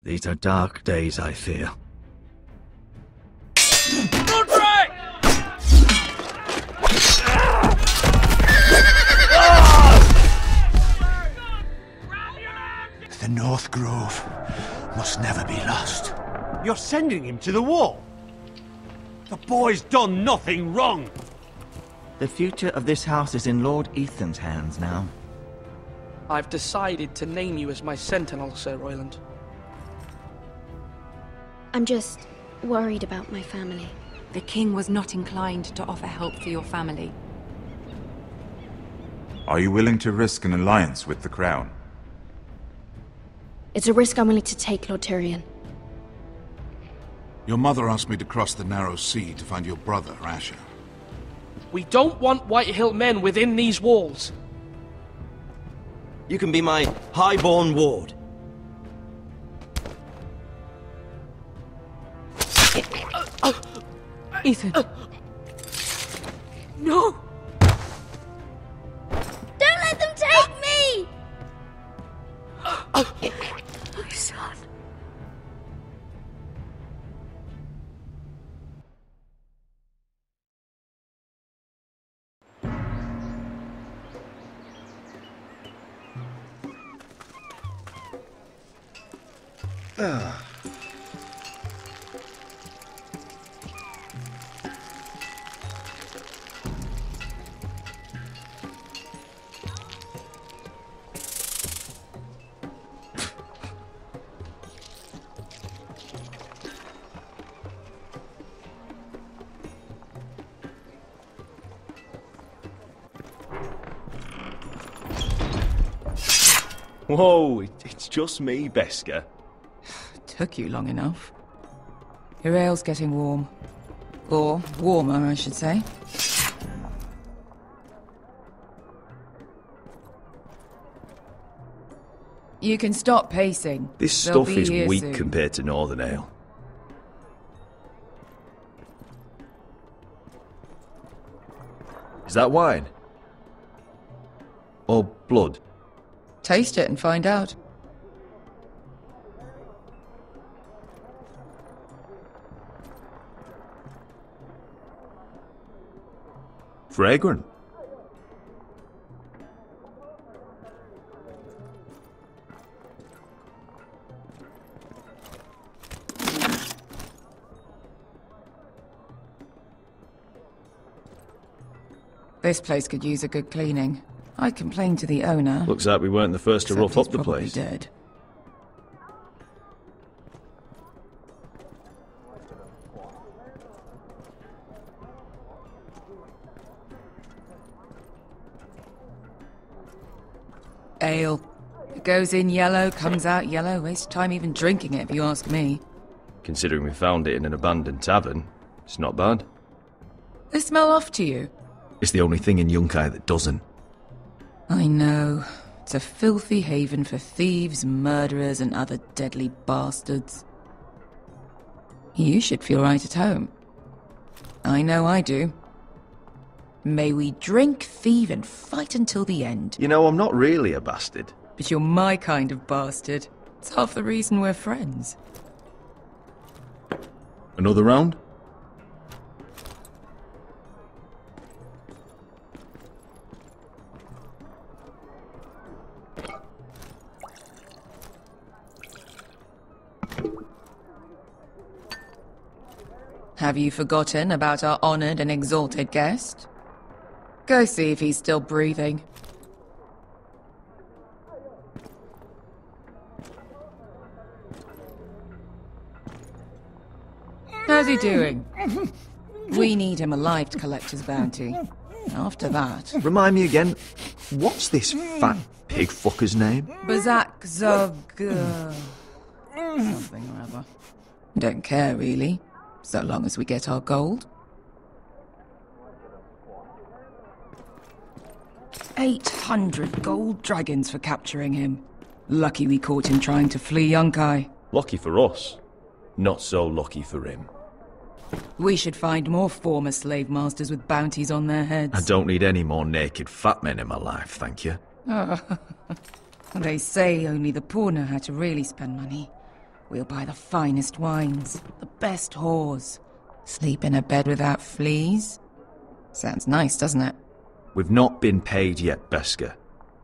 These are dark days, I fear. The North Grove must never be lost. You're sending him to the wall? The boy's done nothing wrong! The future of this house is in Lord Ethan's hands now. I've decided to name you as my sentinel, Sir Royland. I'm just worried about my family. The king was not inclined to offer help for your family. Are you willing to risk an alliance with the Crown? It's a risk I'm willing to take, Lord Tyrion. Your mother asked me to cross the narrow sea to find your brother, Asher. We don't want Whitehill men within these walls. You can be my highborn ward. Ethan. No! Don't let them take me! My son. Whoa, it's just me, Beska. Took you long enough. Your ale's getting warm. Or warmer, I should say. You can stop pacing. This They'll stuff be is here weak soon. compared to Northern Ale. Is that wine? Or blood? Taste it and find out. Fragrant. This place could use a good cleaning. I complained to the owner. Looks like we weren't the first to except rough up he's the probably place. Dead. Ale. It goes in yellow, comes out yellow. Waste time even drinking it, if you ask me. Considering we found it in an abandoned tavern, it's not bad. They smell off to you. It's the only thing in Yunkai that doesn't. I know. It's a filthy haven for thieves, murderers, and other deadly bastards. You should feel right at home. I know I do. May we drink, thieve, and fight until the end. You know, I'm not really a bastard. But you're my kind of bastard. It's half the reason we're friends. Another round? Have you forgotten about our honored and exalted guest? Go see if he's still breathing. How's he doing? We need him alive to collect his bounty. After that... Remind me again, what's this fat pig fucker's name? Bazak Zog... something or other. Don't care, really. So long as we get our gold. 800 gold dragons for capturing him. Lucky we caught him trying to flee Yunkai. Lucky for us. Not so lucky for him. We should find more former slave masters with bounties on their heads. I don't need any more naked fat men in my life, thank you. They say only the poor know how to really spend money. We'll buy the finest wines, the best whores. Sleep in a bed without fleas. Sounds nice, doesn't it? We've not been paid yet, Beska.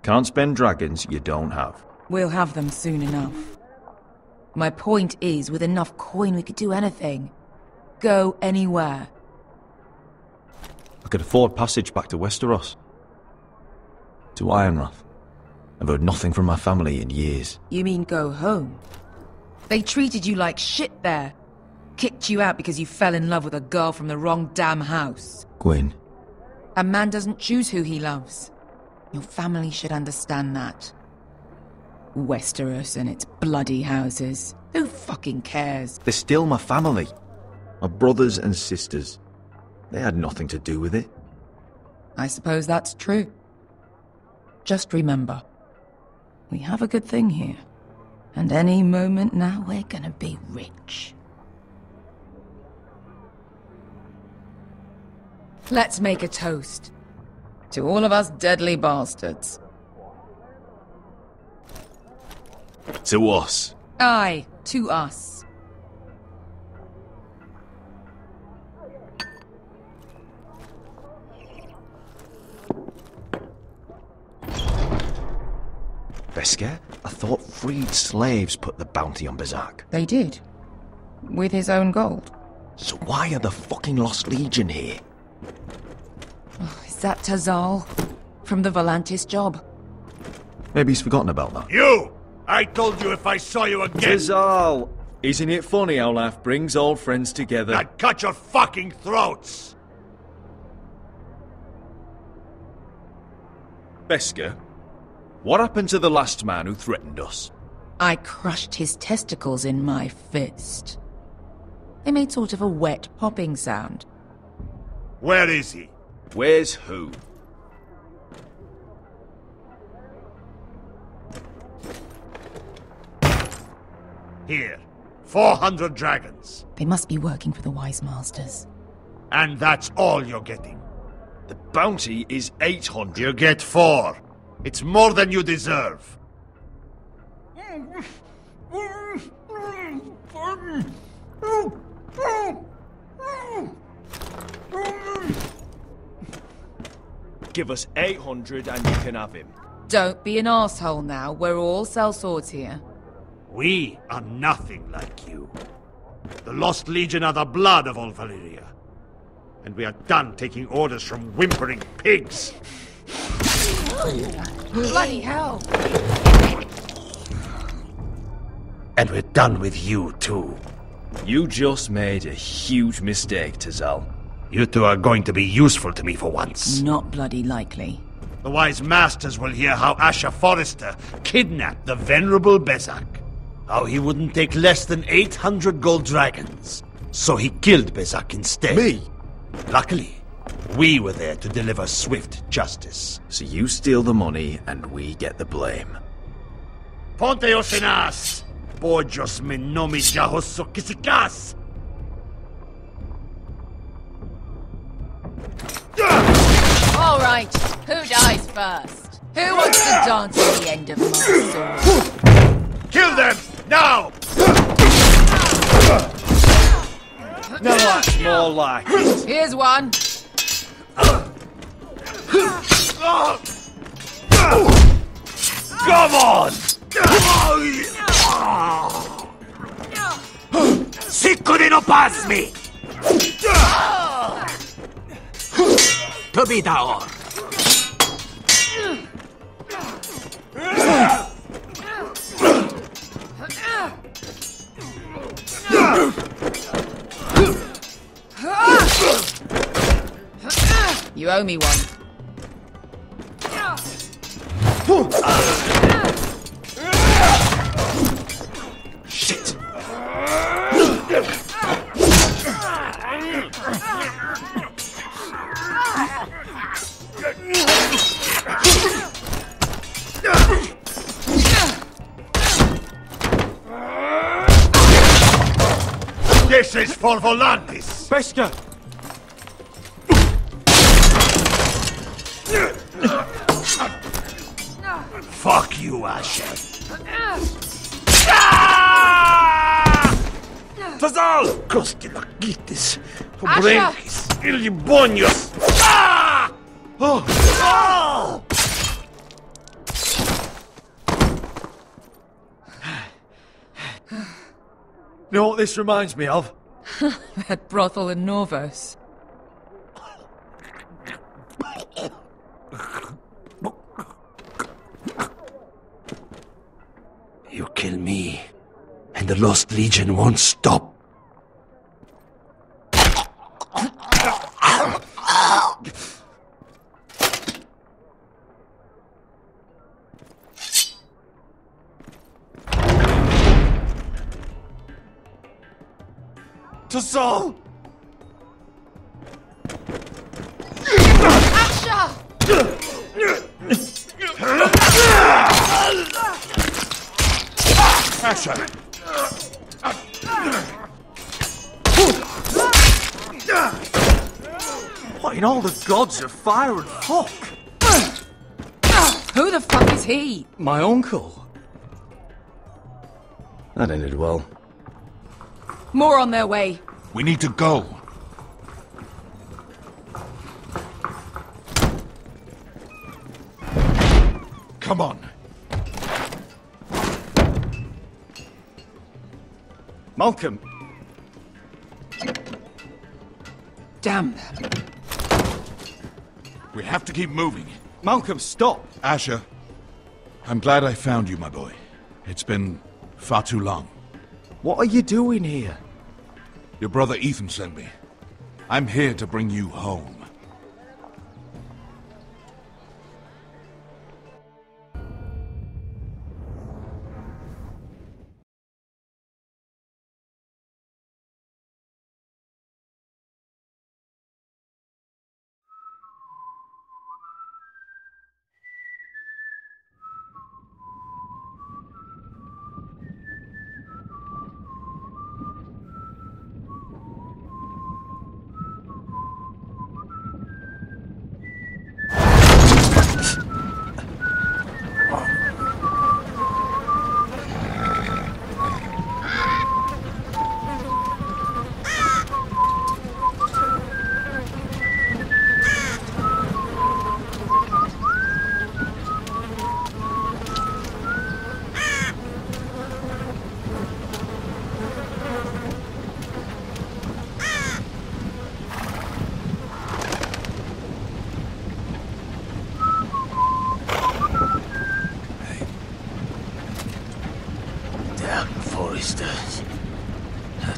Can't spend dragons you don't have. We'll have them soon enough. My point is, with enough coin we could do anything. Go anywhere. I could afford passage back to Westeros. To Ironrath. I've heard nothing from my family in years. You mean go home? They treated you like shit there. Kicked you out because you fell in love with a girl from the wrong damn house. Gwyn. A man doesn't choose who he loves. Your family should understand that. Westeros and its bloody houses. Who fucking cares? They're still my family. My brothers and sisters. They had nothing to do with it. I suppose that's true. Just remember, we have a good thing here. And any moment now we're gonna be rich. Let's make a toast. To all of us deadly bastards. To us. Aye, to us. Beska, I thought freed slaves put the bounty on Berserk. They did. With his own gold. So why are the fucking Lost Legion here? Is that Tazal? From the Volantis job? Maybe he's forgotten about that. You! I told you if I saw you again... Tizal! Isn't it funny how life brings old friends together? I'd cut your fucking throats! Beska, what happened to the last man who threatened us? I crushed his testicles in my fist. They made sort of a wet popping sound. Where is he? Where's who? Here. 400 dragons. They must be working for the Wise Masters. And that's all you're getting. The bounty is 800. You get 4. It's more than you deserve. Give us 800 and you can have him. Don't be an asshole now. We're all sellswords here. We are nothing like you. The Lost Legion are the blood of all Valyria. And we are done taking orders from whimpering pigs. Bloody hell! And we're done with you, too. You just made a huge mistake, Tazal. You two are going to be useful to me for once. Not bloody likely. The Wise Masters will hear how Asher Forrester kidnapped the venerable Bezak. How he wouldn't take less than 800 gold dragons. So he killed Bezak instead. Me? Luckily, we were there to deliver swift justice. So you steal the money and we get the blame. Ponte Osenas! Bojos me nomi jahoso kisikas! All right, who dies first? Who wants to dance at the end of my sword? Kill them! Now! No, that's more like it. Here's one. Come on! Sicuri no pasmi! Tobidaor! You owe me one. Shit! This is for Volantis! Beska! Fuck you, Asher. Tazal! Kostilakitis. Pobrenkis. Ilibonios. Ah! Oh! Oh! You know what this reminds me of? That brothel in Norvos. You kill me, and the Lost Legion won't stop. Tazal! Asher! What in all the gods of fire and fuck? Who the fuck is he? My uncle. That ended well. More on their way. We need to go. Come on. Malcolm! Damn. We have to keep moving. Malcolm, stop! Asher, I'm glad I found you, my boy. It's been far too long. What are you doing here? Your brother Ethan sent me. I'm here to bring you home.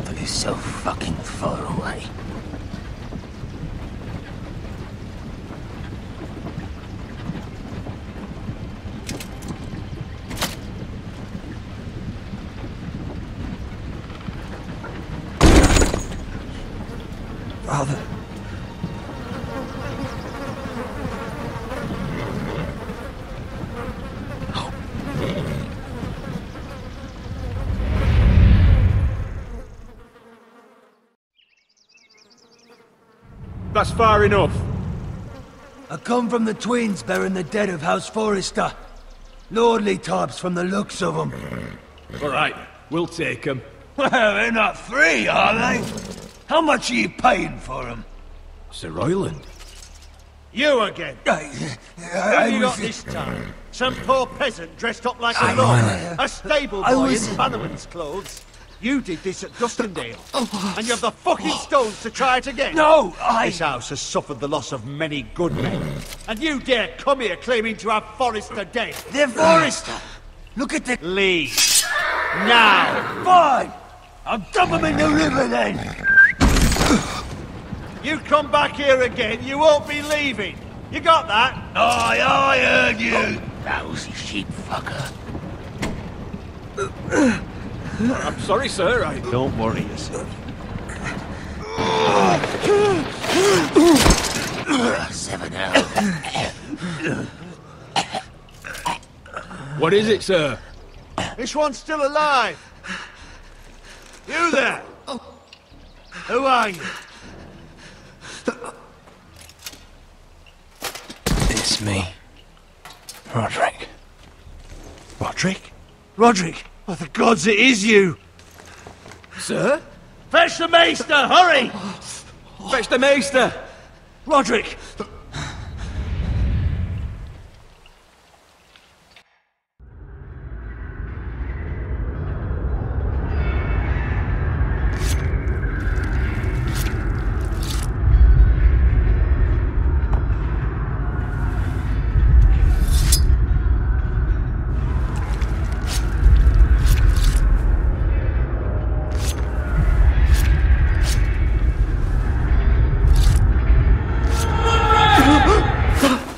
Telltale is so fucking far away. Father. That's far enough. I come from the twins bearing the dead of House Forrester. Lordly types from the looks of them. All right, we'll take them. Well, they're not free, are they? How much are you paying for them? Sir Royland. You again. Who have you got this time? Some poor peasant dressed up like a lord. A stable boy in Bannerman's clothes. You did this at Duskendale, and you have the fucking stones to try it again. No, This house has suffered the loss of many good men, and you dare come here claiming to have Forrester dead. They're Forrester! Look at the... Leave. Now. Fine! I'll dump them in the river then! You come back here again, you won't be leaving. You got that? Aye, I heard you! Lousy sheep fucker. I'm sorry, sir. Don't worry yourself. 7L. What is it, sir? This one's still alive. You there? Who are you? It's me. Roderick. Roderick? Roderick? Oh, the gods, it is you! Sir? Fetch the maester, hurry! Fetch the maester! Roderick!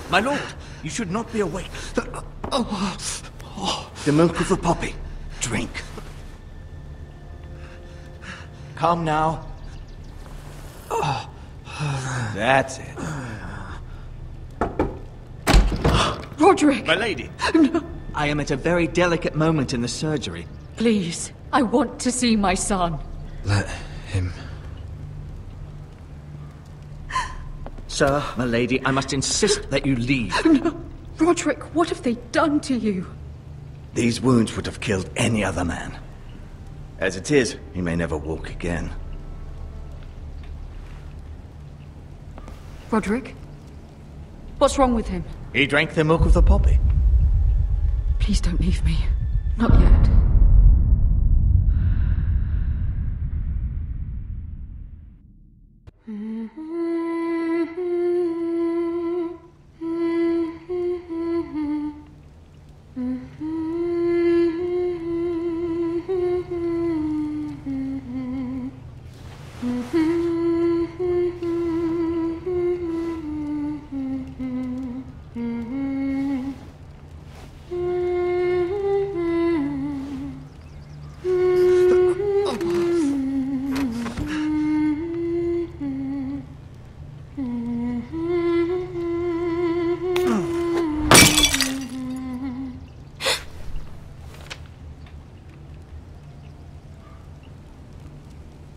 My lord, you should not be awake. The milk of the poppy. Drink. Come now. That's it. Roderick! My lady. I am at a very delicate moment in the surgery. Please, I want to see my son. Let him... Sir, my lady, I must insist that you leave. No. Roderick, what have they done to you? These wounds would have killed any other man. As it is, he may never walk again. Roderick? What's wrong with him? He drank the milk of the poppy. Please don't leave me. Not yet.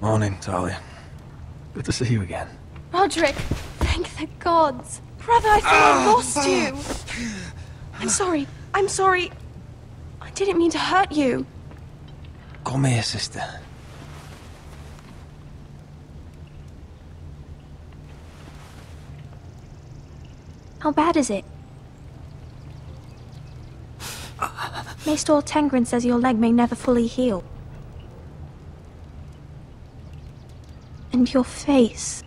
Morning, Talia. Good to see you again. Roderick, thank the gods. Brother, I thought I lost you. I'm sorry. I didn't mean to hurt you. Come here, sister. How bad is it? Maester Tengrin says your leg may never fully heal. And your face.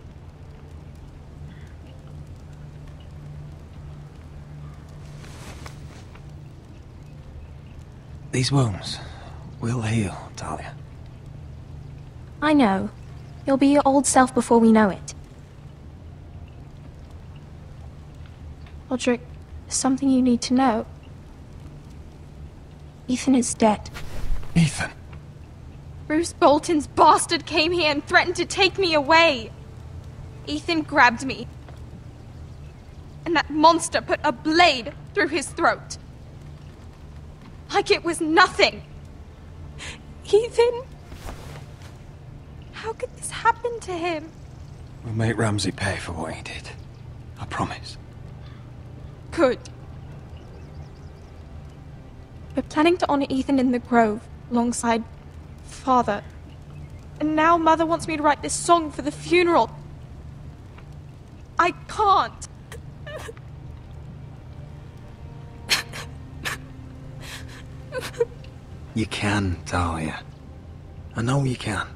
These wounds will heal, Talia. I know. You'll be your old self before we know it. Roderick, there's something you need to know. Ethan is dead. Ethan? Bruce Bolton's bastard came here and threatened to take me away. Ethan grabbed me. And that monster put a blade through his throat. Like it was nothing. Ethan? How could this happen to him? We'll make Ramsay pay for what he did. I promise. Good. We're planning to honor Ethan in the Grove, alongside Father. And now Mother wants me to write this song for the funeral. I can't. You can, Talia. I know you can.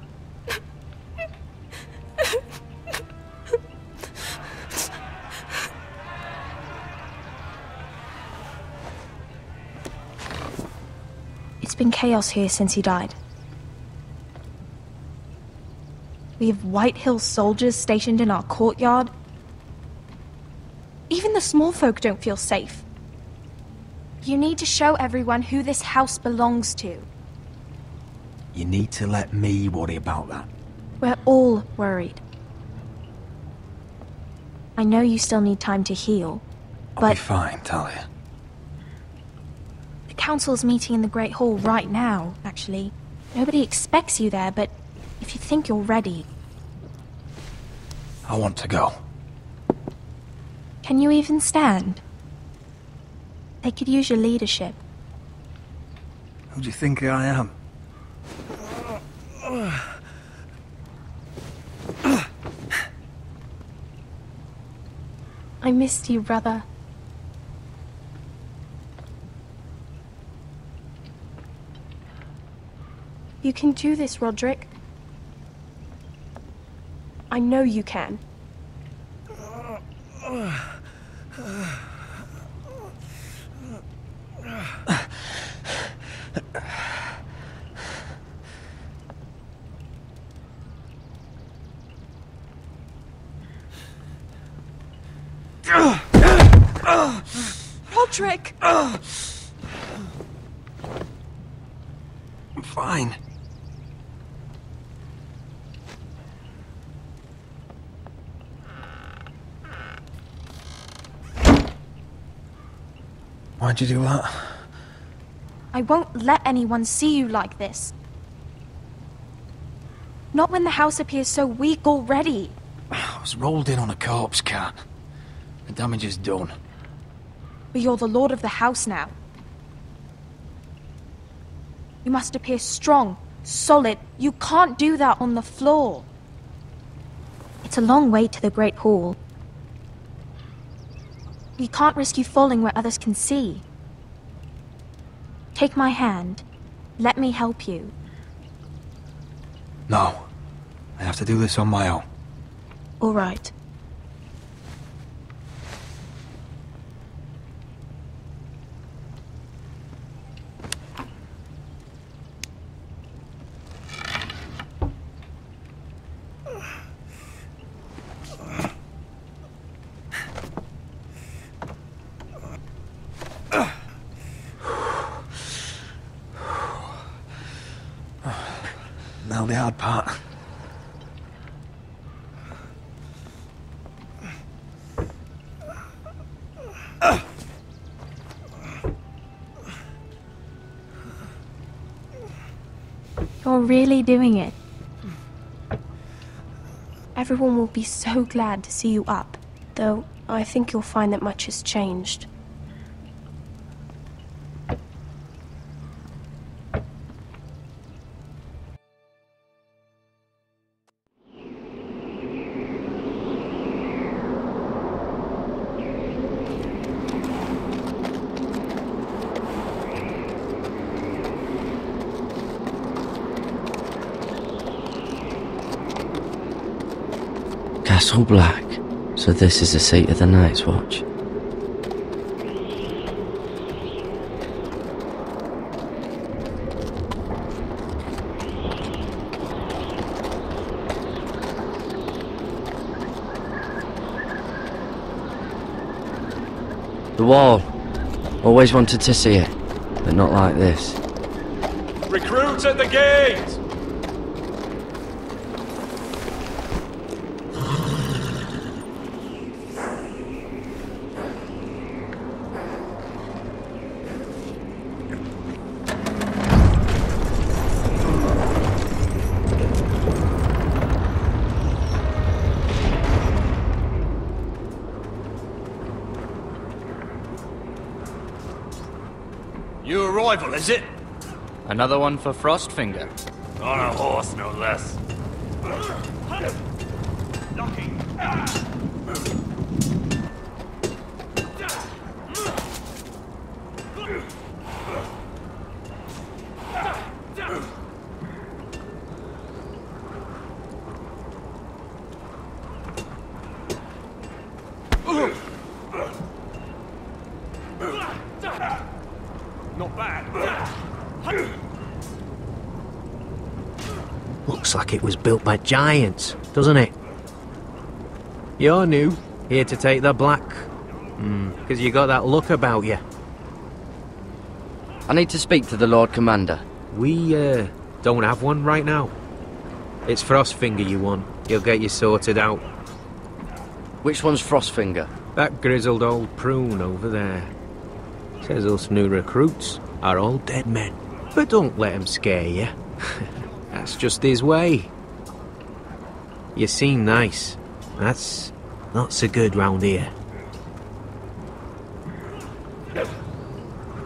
It's been chaos here since he died. We have White Hill soldiers stationed in our courtyard. Even the small folk don't feel safe. You need to show everyone who this house belongs to. You need to let me worry about that. We're all worried. I know you still need time to heal, I'll be fine, Talia. The council's meeting in the Great Hall right now, actually. Nobody expects you there, but if you think you're ready... I want to go. Can you even stand? They could use your leadership. Who do you think I am? I missed you, brother. You can do this, Roderick. I know you can. Roderick! I'm fine. Why'd you do that? I won't let anyone see you like this. Not when the house appears so weak already. I was rolled in on a corpse cart. The damage is done. But you're the lord of the house now. You must appear strong, solid. You can't do that on the floor. It's a long way to the Great Hall. You can't risk you falling where others can see. Take my hand. Let me help you. No. I have to do this on my own. All right. Now the hard part. You're really doing it. Everyone will be so glad to see you up. Though, I think you'll find that much has changed. Castle Black. So this is the seat of the Night's Watch. The wall. Always wanted to see it, but not like this. Recruits at the gate! New arrival, is it? Another one for Frostfinger. On a horse, no less. Not bad. Looks like it was built by giants, doesn't it? You're new, here to take the black. Because you got that look about you. I need to speak to the Lord Commander. We, don't have one right now. It's Frostfinger you want. He'll get you sorted out. Which one's Frostfinger? That grizzled old prune over there. Says us new recruits are all dead men. But don't let him scare you. That's just his way. You seem nice. That's not so good round here.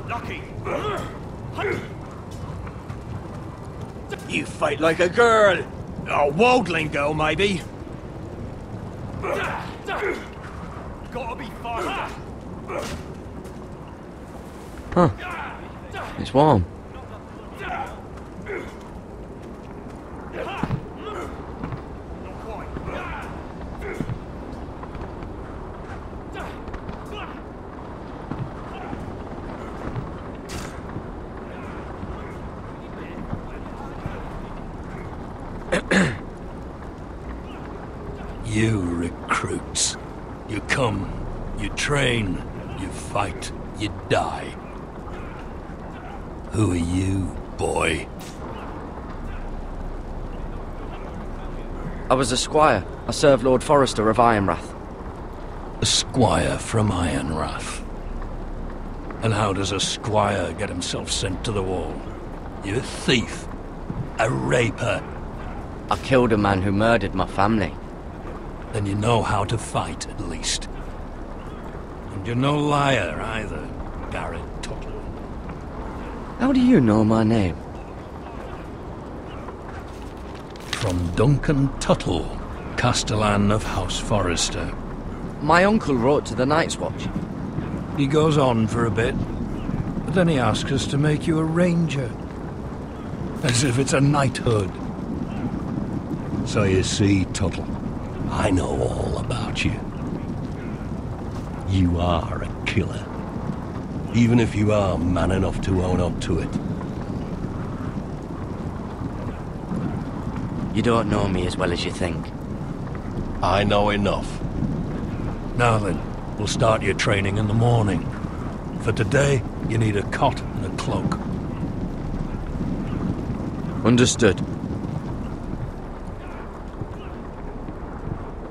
Lucky. You fight like a girl. A worldling girl, maybe. Gotta be faster. Huh. It's warm. You recruits. You come, you train, you fight, you die. Who are you, boy? I was a squire. I served Lord Forrester of Ironrath. A squire from Ironrath. And how does a squire get himself sent to the wall? You a thief? A raper? I killed a man who murdered my family. Then you know how to fight, at least. And you're no liar, either, Garrett Tuttle. How do you know my name? From Duncan Tuttle, Castellan of House Forrester. My uncle wrote to the Night's Watch. He goes on for a bit, but then he asks us to make you a ranger. As if it's a knighthood. So you see, Tuttle, I know all about you. You are a killer. Even if you are man enough to own up to it. You don't know me as well as you think. I know enough. Now then, we'll start your training in the morning. For today, you need a cot and a cloak. Understood.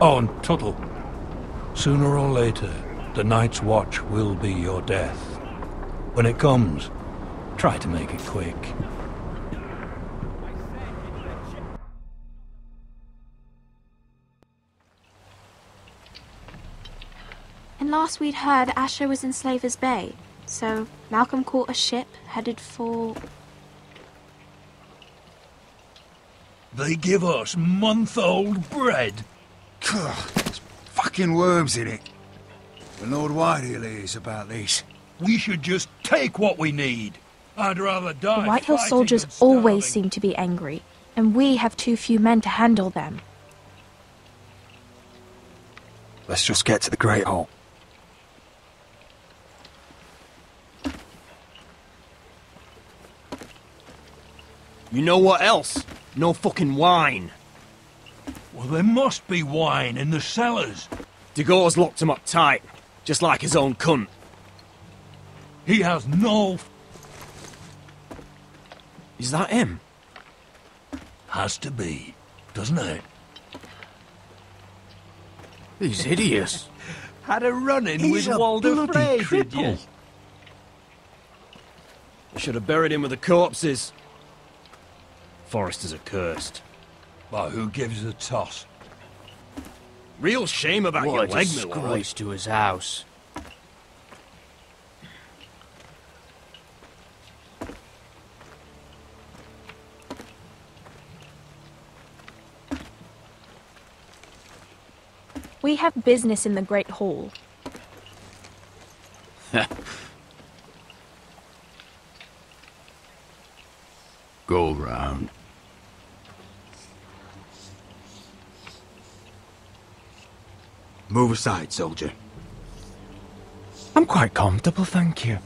Oh, and Tuttle, sooner or later, the Night's Watch will be your death. When it comes, try to make it quick. And last we'd heard, Asher was in Slaver's Bay, so Malcolm caught a ship headed for... They give us month-old bread. There's fucking worms in it. The Lord Whitehill is about this. We should just take what we need. I'd rather die. The Whitehill soldiers always seem to be angry, and we have too few men to handle them. Let's just get to the Great Hall. You know what else? No fucking wine. Well, there must be wine in the cellars. DeGaule's locked him up tight, just like his own cunt. He has no... Is that him? Has to be, doesn't it? He's hideous. Had a run-in He's with a Walder bloody Frey, did cripple. you? I should have buried him with the corpses. Foresters are cursed. Well, who gives a toss? Real shame about your What a leg, my lord. disgrace to his house. We have business in the Great Hall. Go round. Move aside, soldier. I'm quite comfortable, thank you.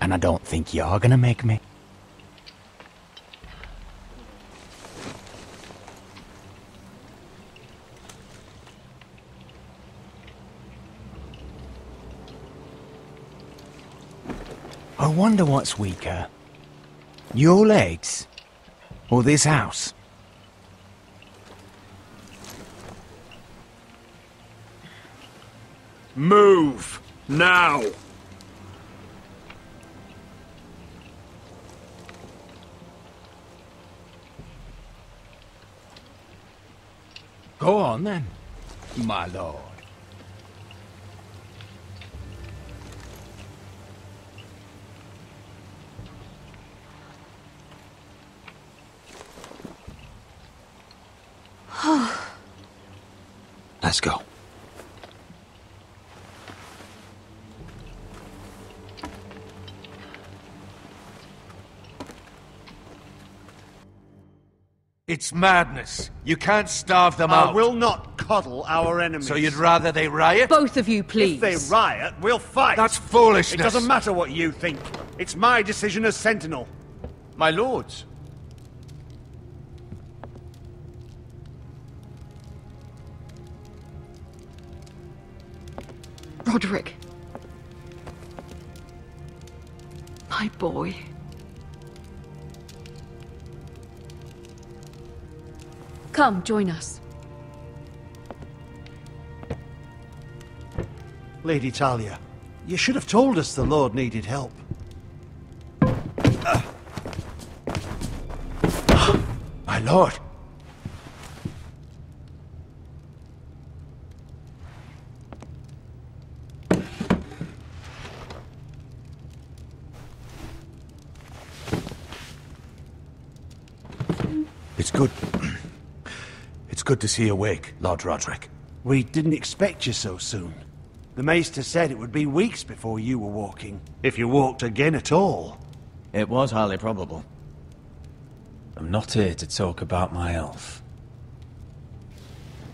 And I don't think you're gonna make me. I wonder what's weaker. Your legs? Or this house? Move! Now! Go on then, my lord. Let's go. It's madness. You can't starve them out. I will not coddle our enemies. So you'd rather they riot? Both of you, please. If they riot, we'll fight. That's foolishness. It doesn't matter what you think. It's my decision as Sentinel. My lords. Roderick. My boy. Come, join us. Lady Talia, you should have told us the Lord needed help. My lord. It's good. It's good to see you awake, Lord Roderick. We didn't expect you so soon. The Maester said it would be weeks before you were walking, if you walked again at all. It was highly probable. I'm not here to talk about my elf.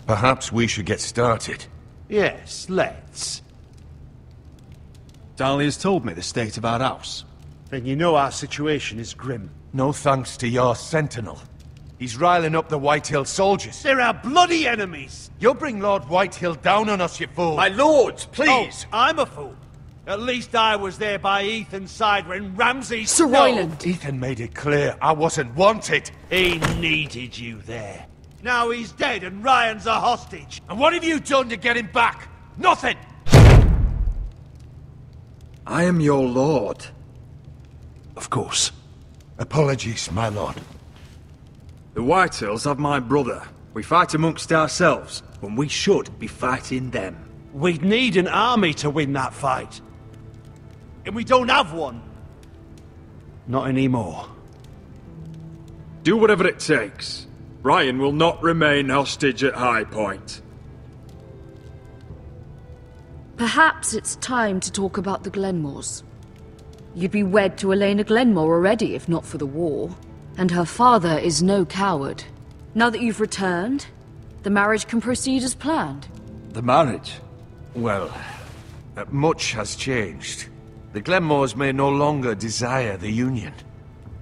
Perhaps we should get started. Yes, let's. Dahlia's told me the state of our house. Then you know our situation is grim. No thanks to your sentinel. He's riling up the Whitehill soldiers. They're our bloody enemies! You'll bring Lord Whitehill down on us, you fool! My lords, please! Oh, I'm a fool. At least I was there by Ethan's side when Ramsay... Sir Royland! Ethan made it clear I wasn't wanted. He needed you there. Now he's dead and Ryan's a hostage. And what have you done to get him back? Nothing! I am your lord. Of course. Apologies, my lord. The Whitehills have my brother. We fight amongst ourselves, when we should be fighting them. We'd need an army to win that fight. And we don't have one. Not anymore. Do whatever it takes. Ryan will not remain hostage at High Point. Perhaps it's time to talk about the Glenmores. You'd be wed to Elena Glenmore already, if not for the war. And her father is no coward. Now that you've returned, the marriage can proceed as planned. The marriage? Well, much has changed. The Glenmores may no longer desire the union.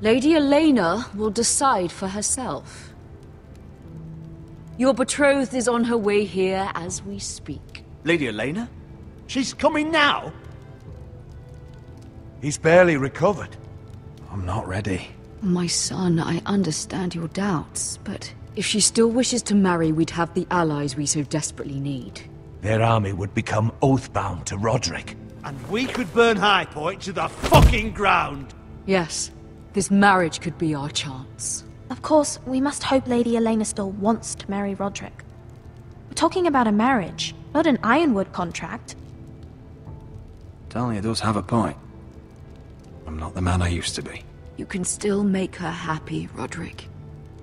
Lady Elena will decide for herself. Your betrothed is on her way here as we speak. Lady Elena? She's coming now? He's barely recovered. I'm not ready. My son, I understand your doubts, but if she still wishes to marry, we'd have the allies we so desperately need. Their army would become oath-bound to Roderick. And we could burn High Point to the fucking ground! Yes, this marriage could be our chance. Of course, we must hope Lady Elena still wants to marry Roderick. We're talking about a marriage, not an Ironwood contract. Dahlia does have a point. I'm not the man I used to be. You can still make her happy, Roderick.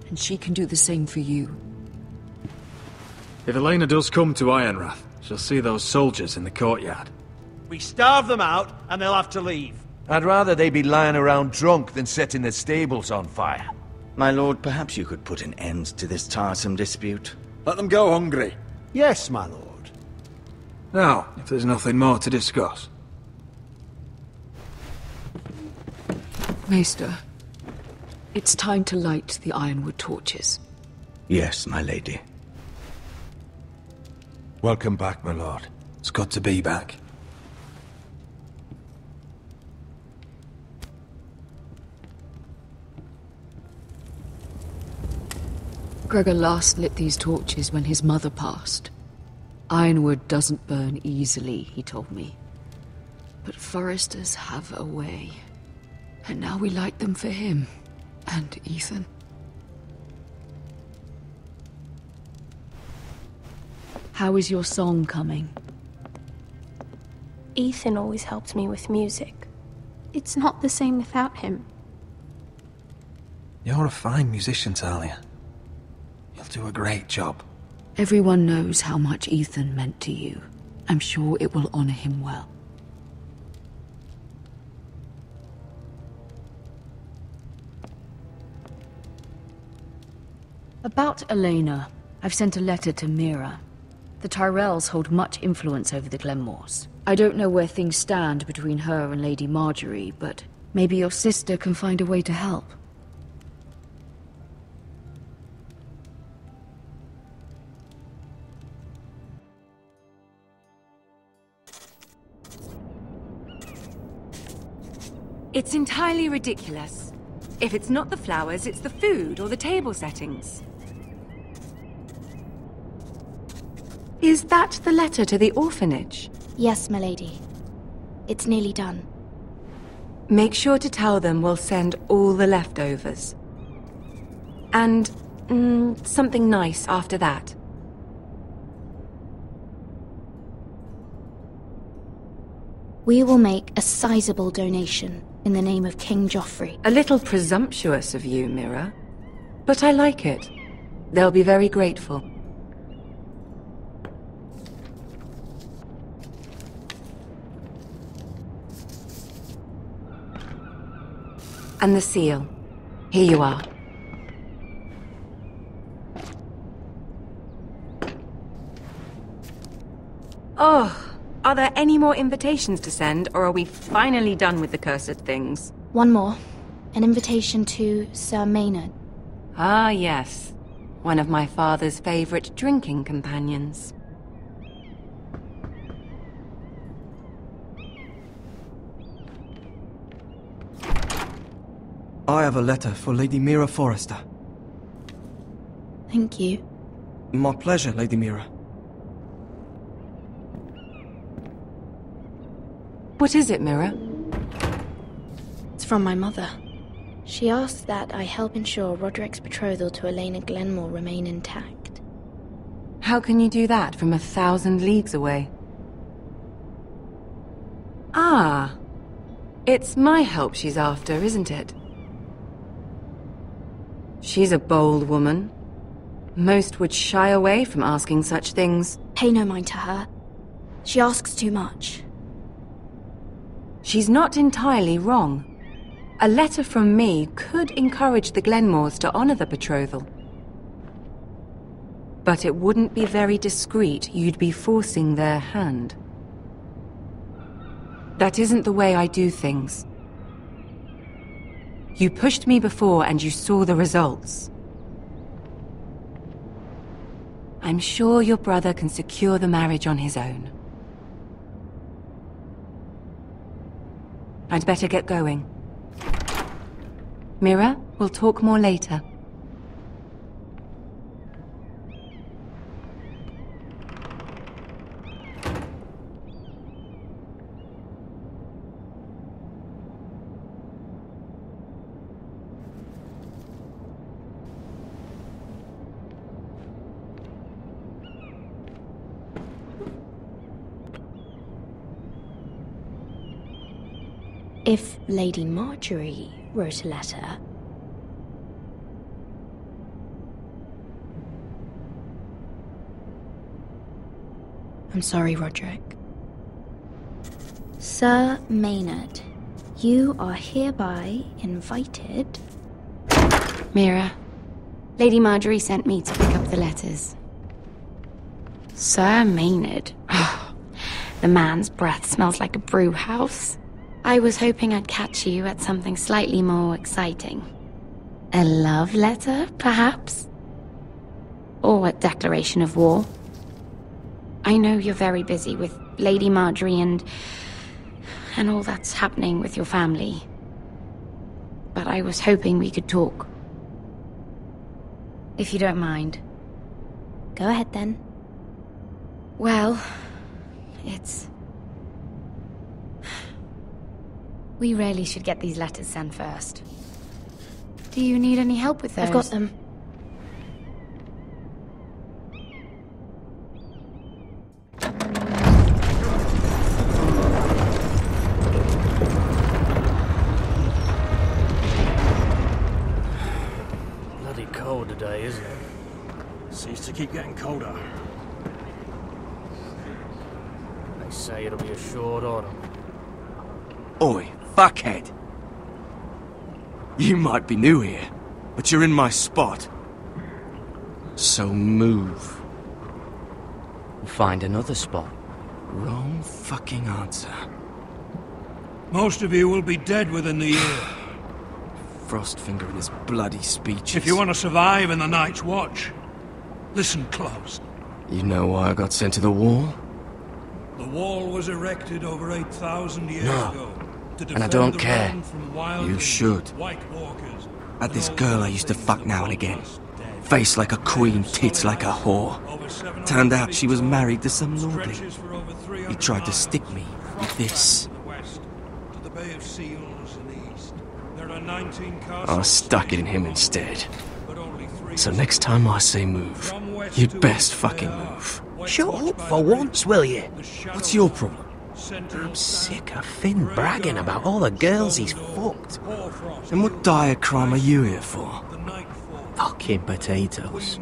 And she can do the same for you. If Elena does come to Ironrath, she'll see those soldiers in the courtyard. We starve them out, and they'll have to leave. I'd rather they be lying around drunk than setting the stables on fire. My lord, perhaps you could put an end to this tiresome dispute. Let them go hungry. Yes, my lord. Now, if there's nothing more to discuss. Maester, it's time to light the Ironwood torches. Yes, my lady. Welcome back, my lord. It's good to be back. Gregor last lit these torches when his mother passed. Ironwood doesn't burn easily, he told me. But foresters have a way. And now we light them for him. And Ethan. How is your song coming? Ethan always helps me with music. It's not the same without him. You're a fine musician, Talia. You'll do a great job. Everyone knows how much Ethan meant to you. I'm sure it will honor him well. About Elena, I've sent a letter to Mira. The Tyrells hold much influence over the Glenmores. I don't know where things stand between her and Lady Marjorie, but maybe your sister can find a way to help. It's entirely ridiculous. If it's not the flowers, it's the food or the table settings. Is that the letter to the orphanage? Yes, milady. It's nearly done. Make sure to tell them we'll send all the leftovers. And, something nice after that. We will make a sizable donation in the name of King Joffrey. A little presumptuous of you, Mira. But I like it. They'll be very grateful. And the seal. Here you are. Oh, are there any more invitations to send, or are we finally done with the cursed things? One more. An invitation to Sir Maynard. Ah, yes. One of my father's favorite drinking companions. I have a letter for Lady Mira Forrester. Thank you. My pleasure, Lady Mira. What is it, Mira? It's from my mother. She asks that I help ensure Roderick's betrothal to Elena Glenmore remain intact. How can you do that from 1,000 leagues away? Ah. It's my help she's after, isn't it? She's a bold woman. Most would shy away from asking such things. Pay no mind to her. She asks too much. She's not entirely wrong. A letter from me could encourage the Glenmores to honor the betrothal. But it wouldn't be very discreet. You'd be forcing their hand. That isn't the way I do things. You pushed me before and you saw the results. I'm sure your brother can secure the marriage on his own. I'd better get going. Mira, we'll talk more later. If Lady Marjorie wrote a letter... I'm sorry, Roderick. Sir Maynard, you are hereby invited... Mira, Lady Marjorie sent me to pick up the letters. Sir Maynard? The man's breath smells like a brew house. I was hoping I'd catch you at something slightly more exciting. A love letter, perhaps? Or a declaration of war? I know you're very busy with Lady Marjorie and all that's happening with your family. But I was hoping we could talk. If you don't mind. Go ahead, then. Well, it's... We really should get these letters sent first. Do you need any help with those? I've got them. Bloody cold today, isn't it? seems to keep getting colder. They say it'll be a short autumn. Oi, fuckhead. You might be new here, but you're in my spot. So move. Find another spot. Wrong fucking answer. Most of you will be dead within the year. Frostfinger and his bloody speeches. If you want to survive in the Night's Watch, listen close. You know why I got sent to the wall? The wall was erected over 8,000 years ago. To And I defend don't the care. land from wild You should. White Walkers. I had this girl I used to fuck now and again. Face like a queen, tits like a whore. Turned out she was married to some lordling. He tried to stick me with this. To the Bay of Seals in the east. There are 19 I stuck it in him instead. So next time I say move, you'd best fucking move. Shut up for once, will you? What's your problem? I'm sick of Finn bragging about all the girls he's fucked. And what diacrime are you here for? Fucking potatoes.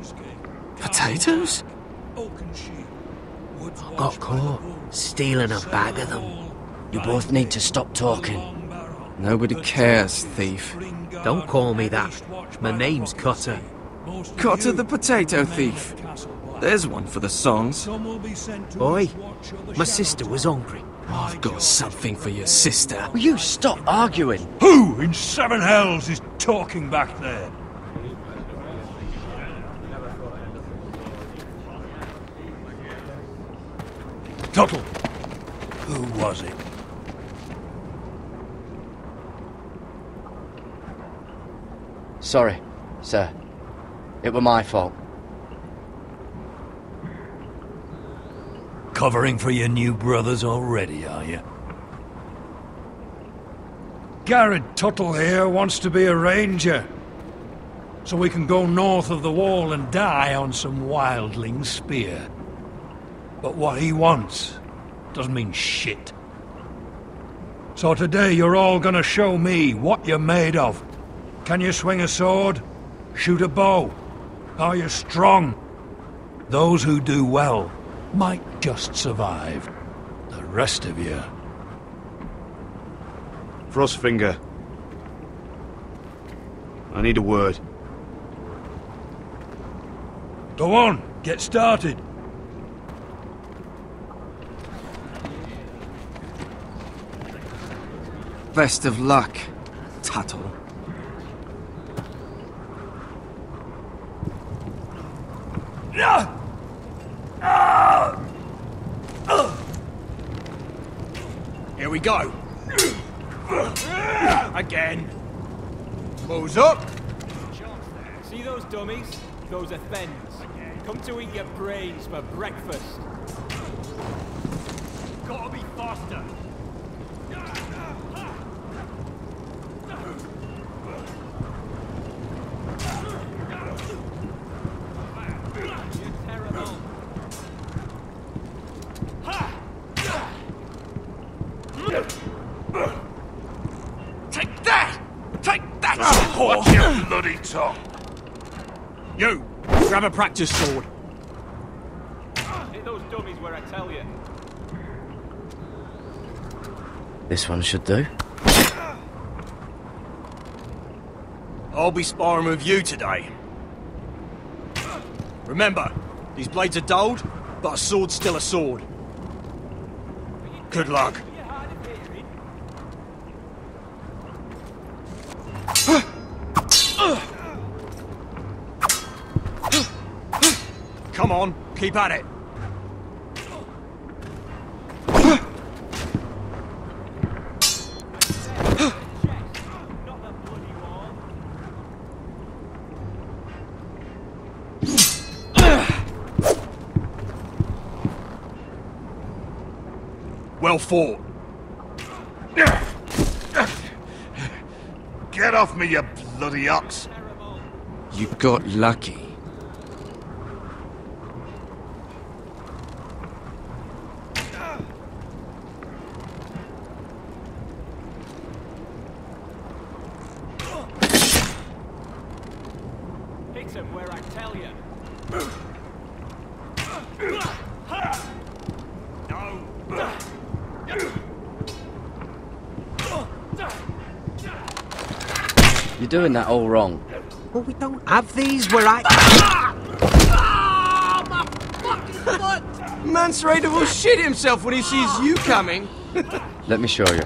Potatoes? Got caught stealing a bag of them. You both need to stop talking. Nobody cares, thief. Don't call me that. My name's Cutter. Cutter the potato thief. There's one for the songs. Boy, my sister was hungry. I've got something for your sister. Will you stop arguing? Who in seven hells is talking back there? Tuttle. Who was it? Sorry, sir. It were my fault. Covering for your new brothers already, are you? Garrett Tuttle here wants to be a ranger. So we can go north of the wall and die on some wildling spear. But what he wants doesn't mean shit. So today you're all gonna show me what you're made of. Can you swing a sword? Shoot a bow? Are you strong? Those who do well might just survive. The rest of you... Frostfinger. I need a word. Go on, get started. Best of luck, Tuttle. Here we go. Again. Mows up. See those dummies? Those are Thens. Come to eat your brains for breakfast. Gotta be faster. Take that! Take that! Watch your bloody tongue! You! Grab a practice sword. Hit those dummies where I tell you. This one should do. I'll be sparring with you today. Remember, these blades are dulled, but a sword's still a sword. Good luck. Come on, keep at it. Well fought. Get off me, you bloody ox! You got lucky. Hit him where I tell you. You're doing that all wrong. Well, we don't have these where I... My fucking foot! Man's ready to shit himself when he sees you coming. Let me show you.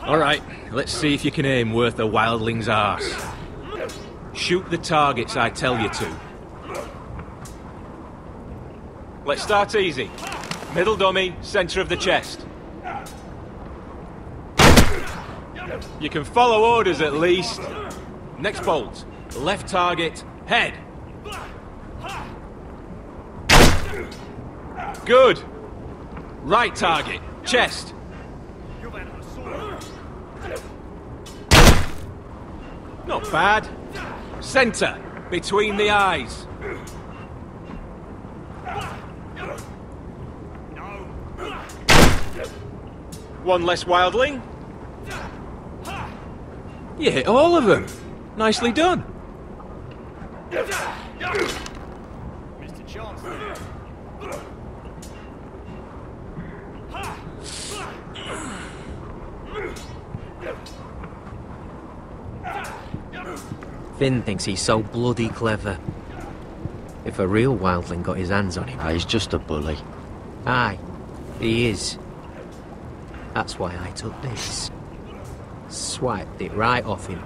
Alright, let's see if you can aim worth a wildling's arse. Shoot the targets I tell you to. Let's start easy. Middle dummy, centre of the chest. You can follow orders at least. Next bolt. Left target, head. Good. Right target, chest. Not bad. Centre, between the eyes. One less wildling. You hit all of them. Nicely done. Mr. Chancellor. Finn thinks he's so bloody clever. If a real wildling got his hands on him... He's just a bully. Aye, he is. That's why I took this. Swiped it right off him.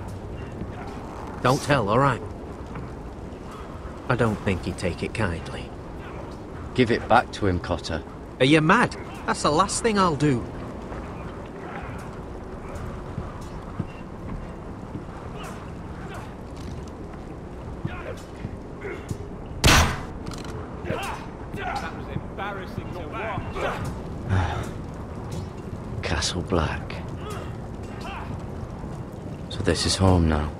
Don't tell, alright? I don't think he'd take it kindly. Give it back to him, Cotter. Are you mad? That's the last thing I'll do. Castle Black. So this is home now.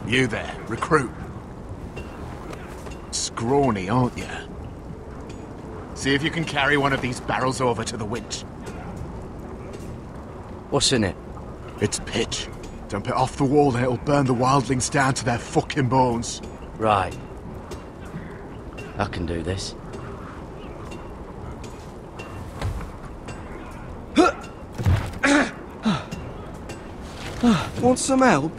You there, recruit. Scrawny, aren't you? See if you can carry one of these barrels over to the winch. What's in it? It's pitch. Dump it off the wall and it'll burn the wildlings down to their fucking bones. Right. I can do this. Want some help?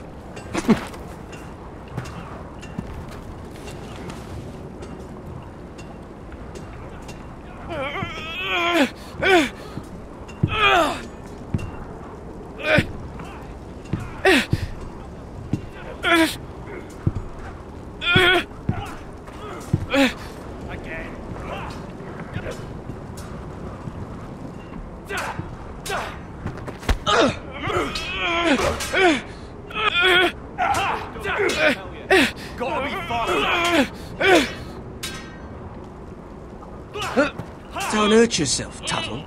Don't hurt yourself, Tuttle.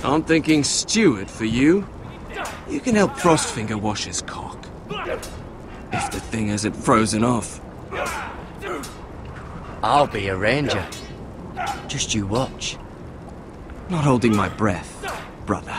I'm thinking steward for you. You can help Frostfinger wash his cock. If the thing hasn't frozen off. I'll be a ranger. Just you watch. Not holding my breath, brother.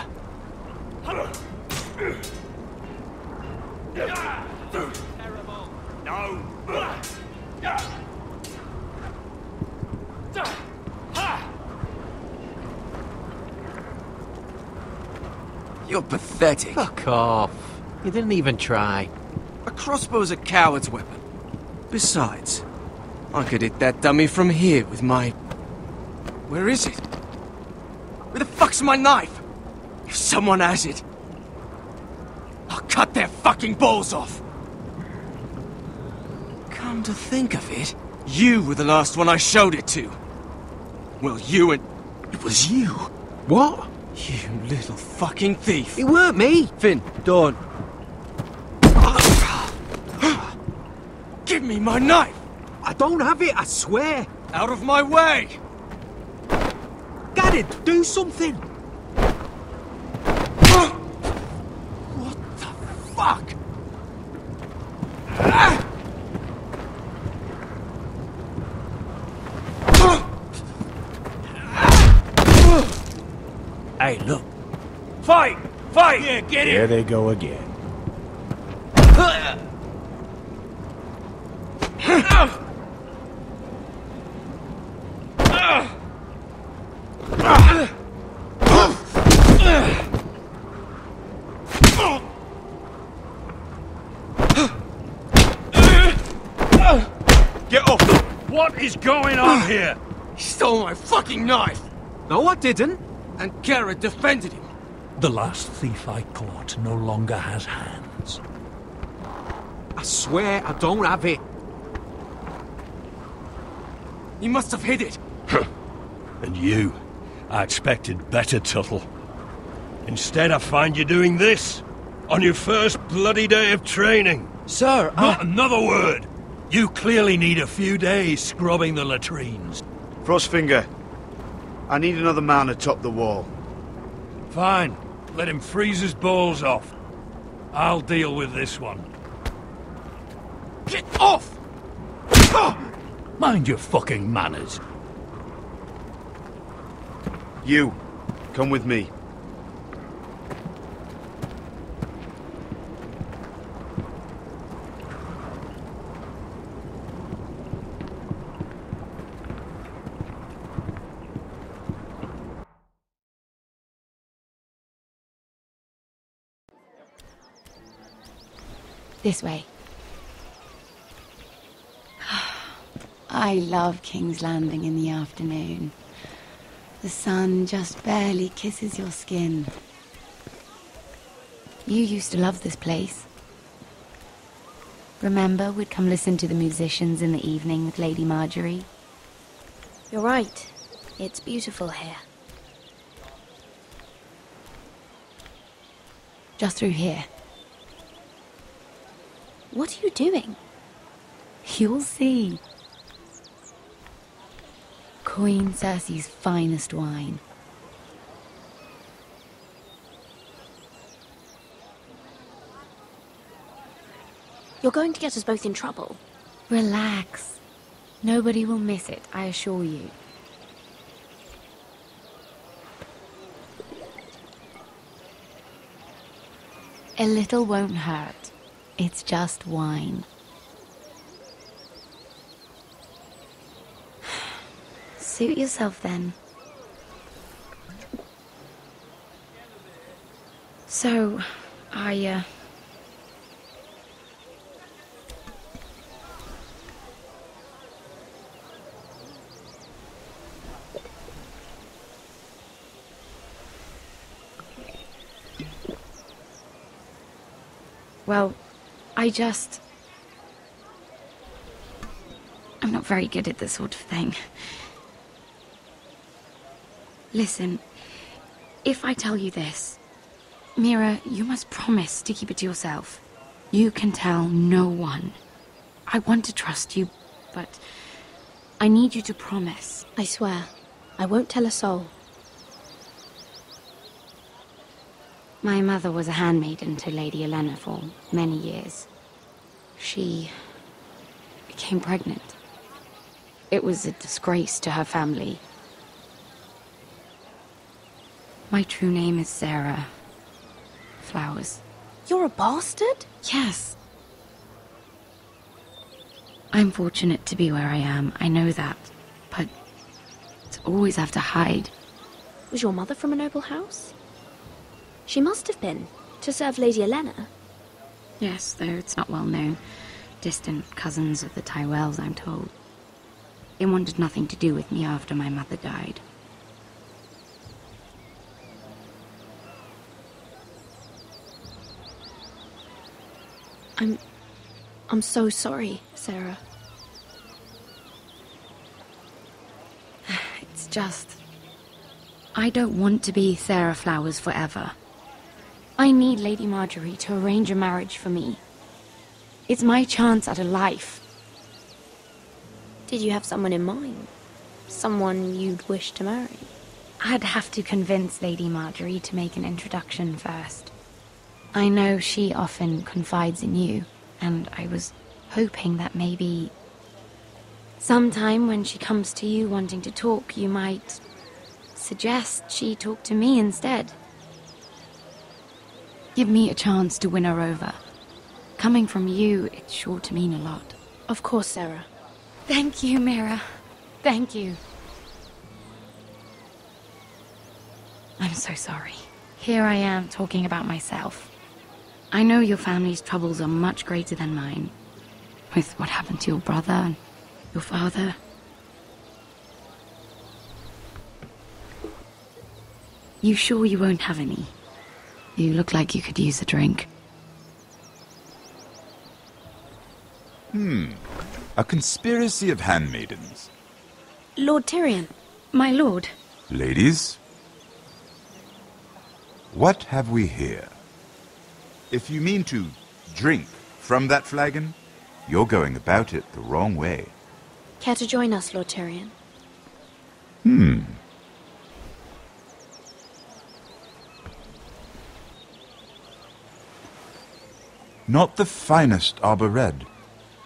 You're pathetic. Fuck off. You didn't even try. A crossbow's a coward's weapon. Besides, I could hit that dummy from here with my... Where is it? Where the fuck's my knife? If someone has it, I'll cut their fucking balls off. Come to think of it, you were the last one I showed it to. Well, you and... It was you. What? You little fucking thief. It weren't me. Finn, don't. Give me my knife! I don't have it, I swear. Out of my way! Gadded, do something. What the fuck? Hey, look. Fight! Fight! Yeah, get Here it! they go again. Get off! What is going on here? He stole my fucking knife! No, I didn't. And Garrett defended him. The last thief I caught no longer has hands. I swear I don't have it. He must have hid it. And you? I expected better, Tuttle. Instead, I find you doing this on your first bloody day of training. Sir, Not another word! You clearly need a few days scrubbing the latrines. Frostfinger, I need another man atop the wall. Fine. Let him freeze his balls off. I'll deal with this one. Get off! Mind your fucking manners. You, come with me. This way. I love King's Landing in the afternoon. The sun just barely kisses your skin. You used to love this place. Remember, we'd come listen to the musicians in the evening with Lady Marjorie? You're right. It's beautiful here. Just through here. What are you doing? You'll see. Queen Cersei's finest wine. You're going to get us both in trouble. Relax. Nobody will miss it, I assure you. A little won't hurt. It's just wine. Suit yourself then. So, well, I'm not very good at this sort of thing. Listen, if I tell you this, Mira, you must promise to keep it to yourself. You can tell no one. I want to trust you, but I need you to promise. I swear, I won't tell a soul. My mother was a handmaiden to Lady Olenna for many years. She became pregnant. It was a disgrace to her family. My true name is Sarah Flowers. You're a bastard? Yes. I'm fortunate to be where I am, I know that. But to always have to hide. Was your mother from a noble house? She must have been, to serve Lady Olenna. Yes, though it's not well known. Distant cousins of the Tyrells, I'm told. They wanted nothing to do with me after my mother died. I'm so sorry, Sarah. It's just... I don't want to be Sarah Flowers forever. I need Lady Marjorie to arrange a marriage for me. It's my chance at a life. Did you have someone in mind? Someone you'd wish to marry? I'd have to convince Lady Marjorie to make an introduction first. I know she often confides in you, and I was hoping that maybe... sometime when she comes to you wanting to talk, you might suggest she talk to me instead. Give me a chance to win her over. Coming from you, it's sure to mean a lot. Of course, Sarah. Thank you, Mira. Thank you. I'm so sorry. Here I am talking about myself. I know your family's troubles are much greater than mine. With what happened to your brother and your father. You sure you won't have any? You look like you could use a drink. A conspiracy of handmaidens. Lord Tyrion. My lord. Ladies, what have we here? If you mean to drink from that flagon, you're going about it the wrong way. Care to join us, Lord Tyrion? Not the finest arbor red,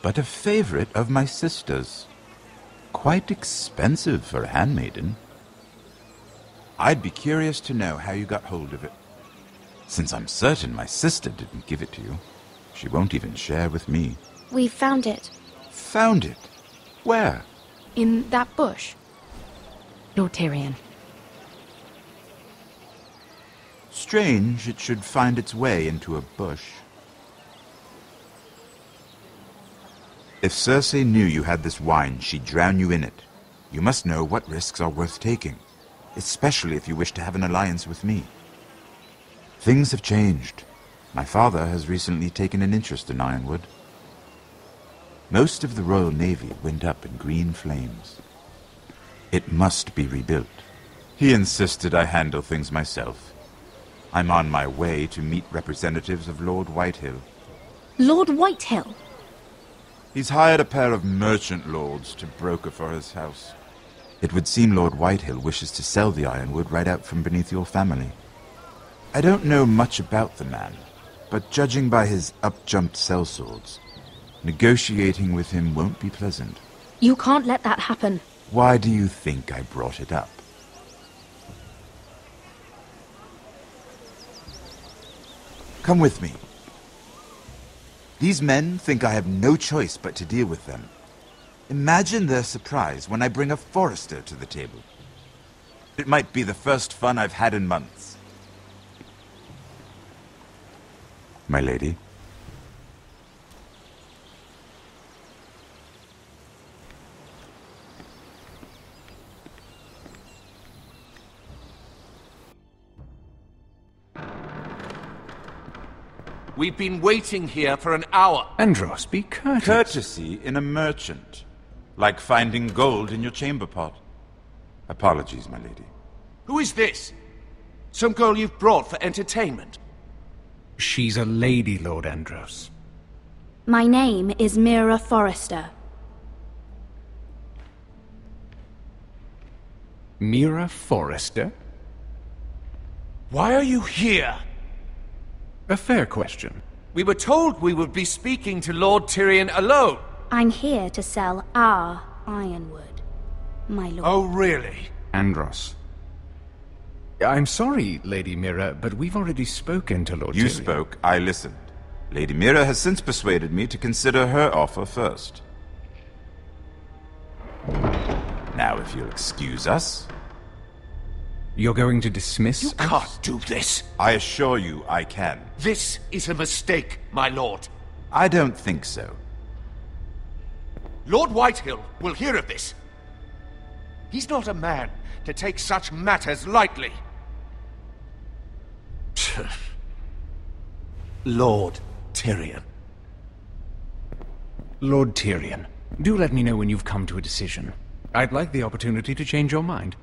but a favorite of my sister's. Quite expensive for a handmaiden. I'd be curious to know how you got hold of it. Since I'm certain my sister didn't give it to you, she won't even share with me. We found it. Found it? Where? In that bush. Lord Tyrion. Strange it should find its way into a bush. If Cersei knew you had this wine, she'd drown you in it. You must know what risks are worth taking, especially if you wish to have an alliance with me. Things have changed. My father has recently taken an interest in Ironwood. Most of the Royal Navy went up in green flames. It must be rebuilt. He insisted I handle things myself. I'm on my way to meet representatives of Lord Whitehill. Lord Whitehill? He's hired a pair of merchant lords to broker for his house. It would seem Lord Whitehill wishes to sell the Ironwood right out from beneath your family. I don't know much about the man, but judging by his up-jumped sellswords, negotiating with him won't be pleasant. You can't let that happen. Why do you think I brought it up? Come with me. These men think I have no choice but to deal with them. Imagine their surprise when I bring a forester to the table. It might be the first fun I've had in months. My lady. We've been waiting here for an hour. Andros, be courteous. Courtesy in a merchant. Like finding gold in your chamber pot. Apologies, my lady. Who is this? Some girl you've brought for entertainment? She's a lady, Lord Andros. My name is Mira Forrester. Mira Forrester? Why are you here? A fair question. We were told we would be speaking to Lord Tyrion alone. I'm here to sell our Ironwood, my lord. Oh, really? Andros. I'm sorry, Lady Mira, but we've already spoken to Lord Tyrion. You spoke, I listened. Lady Mira has since persuaded me to consider her offer first. Now, if you'll excuse us... You're going to dismiss You us? can't do this. I assure you I can. This is a mistake, my lord. I don't think so. Lord Whitehill will hear of this. He's not a man to take such matters lightly. Lord Tyrion. Lord Tyrion, do let me know when you've come to a decision. I'd like the opportunity to change your mind.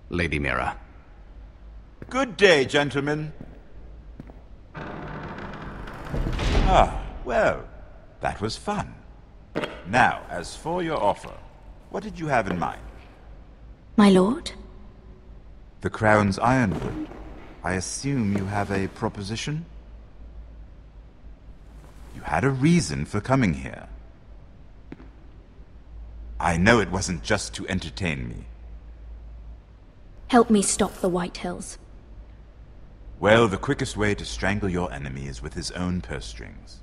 Lady Mira. Good day, gentlemen. Ah, well, that was fun. Now, as for your offer, what did you have in mind? My lord? The Crown's Ironwood. I assume you have a proposition? You had a reason for coming here. I know it wasn't just to entertain me. Help me stop the Whitehills. Well, the quickest way to strangle your enemy is with his own purse strings.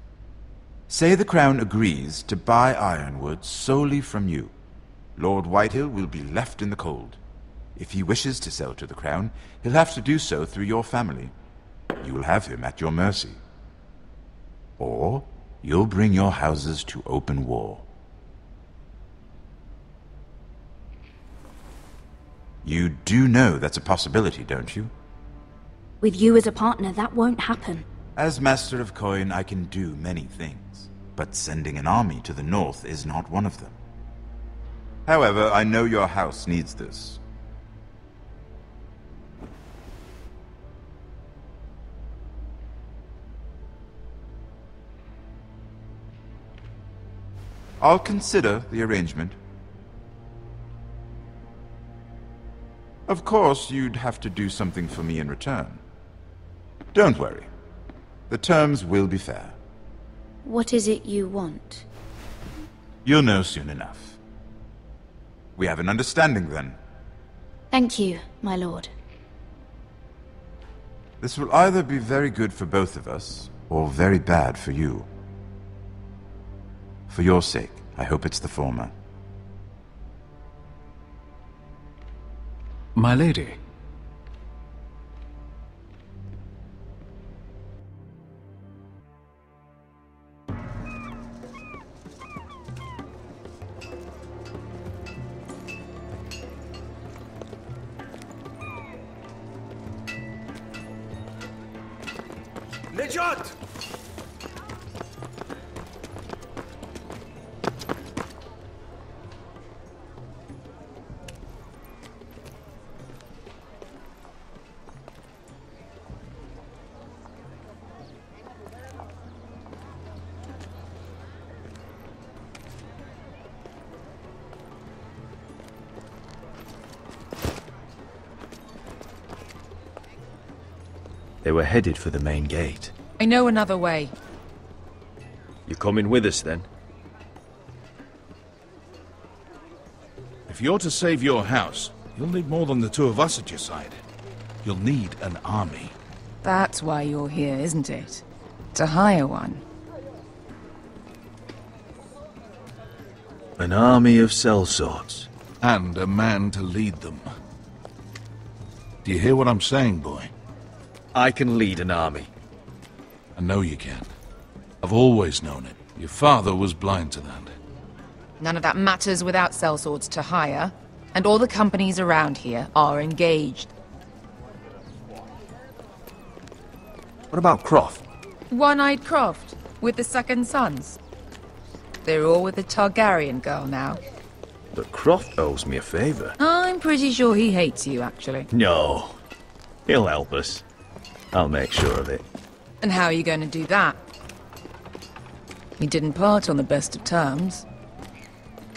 Say the Crown agrees to buy Ironwood solely from you. Lord Whitehill will be left in the cold. If he wishes to sell to the Crown, he'll have to do so through your family. You will have him at your mercy. Or you'll bring your houses to open war. You do know that's a possibility, don't you? With you as a partner, that won't happen. As Master of Coin, I can do many things, but sending an army to the north is not one of them. However, I know your house needs this. I'll consider the arrangement. Of course, you'd have to do something for me in return. Don't worry. The terms will be fair. What is it you want? You'll know soon enough. We have an understanding, then. Thank you, my lord. This will either be very good for both of us, or very bad for you. For your sake, I hope it's the former. My lady. Nejat! They were headed for the main gate. I know another way. You coming with us, then? If you're to save your house, you'll need more than the two of us at your side. You'll need an army. That's why you're here, isn't it? To hire one. An army of sellswords. And a man to lead them. Do you hear what I'm saying, boy? I can lead an army. I know you can. I've always known it. Your father was blind to that. None of that matters without sellswords to hire, and all the companies around here are engaged. What about Croft? One-Eyed Croft, with the second sons. They're all with the Targaryen girl now. But Croft owes me a favour. I'm pretty sure he hates you, actually. No. He'll help us. I'll make sure of it. And how are you going to do that? We didn't part on the best of terms.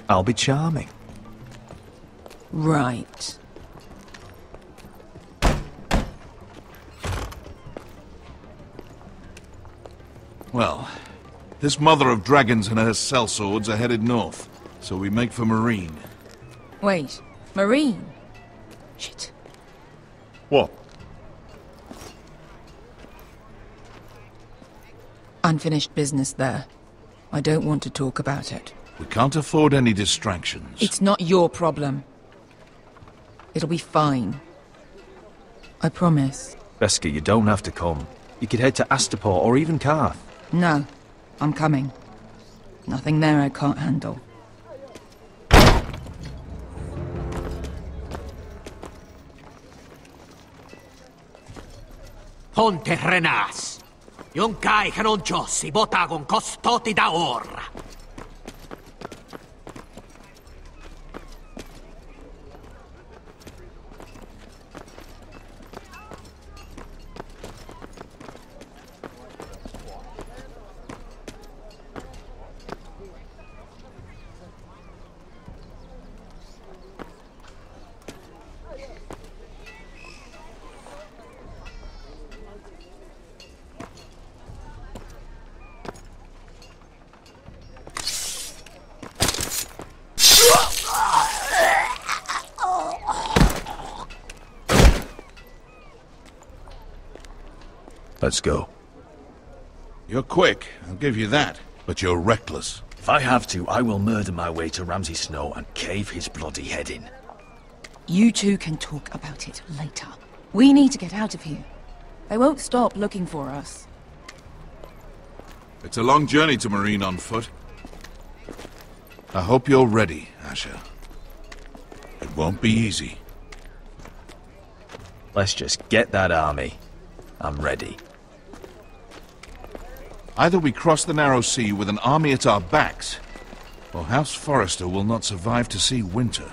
I'll be charming. Right. Well, this mother of dragons and her sellswords are headed north, so we make for Marine. Wait, Marine? Shit. What? Unfinished business there. I don't want to talk about it. We can't afford any distractions. It's not your problem. It'll be fine. I promise. Beskha, you don't have to come. You could head to Astapor or even Karth. No, I'm coming. Nothing there I can't handle. Ponte Renas. Yon kai chanon jos I botagon costoti da or. Let's go. You're quick, I'll give you that. But you're reckless. If I have to, I will murder my way to Ramsay Snow and cave his bloody head in. You two can talk about it later. We need to get out of here. They won't stop looking for us. It's a long journey to Marine on foot. I hope you're ready, Asher. It won't be easy. Let's just get that army. I'm ready. Either we cross the narrow sea with an army at our backs, or House Forrester will not survive to see winter.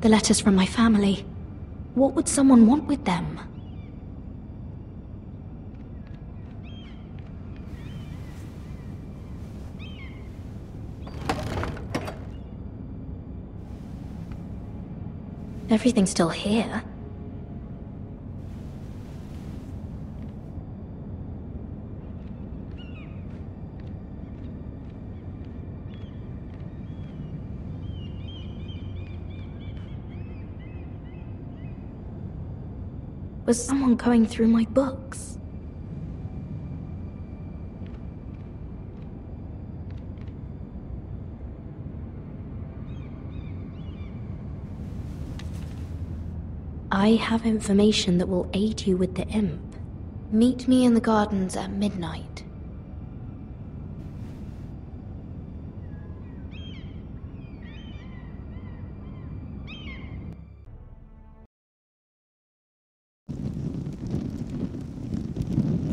The letters from my family. What would someone want with them? Everything's still here. Was someone going through my books? I have information that will aid you with the imp. Meet me in the gardens at midnight.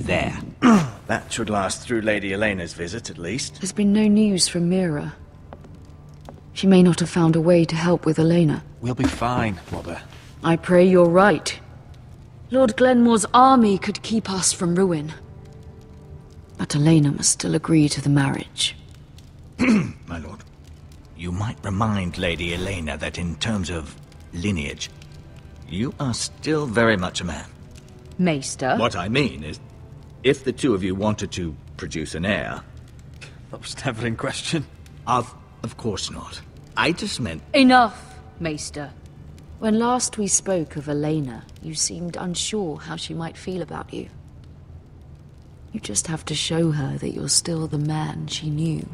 There. That should last through Lady Elena's visit, at least. There's been no news from Mira. She may not have found a way to help with Elena. We'll be fine, Mother. I pray you're right. Lord Glenmore's army could keep us from ruin. But Elena must still agree to the marriage. My lord, you might remind Lady Elena that in terms of lineage, you are still very much a man. Maester? What I mean is, if the two of you wanted to produce an heir... That was never in question. Of course not. I just meant... Enough, Maester. When last we spoke of Elena, you seemed unsure how she might feel about you. You just have to show her that you're still the man she knew.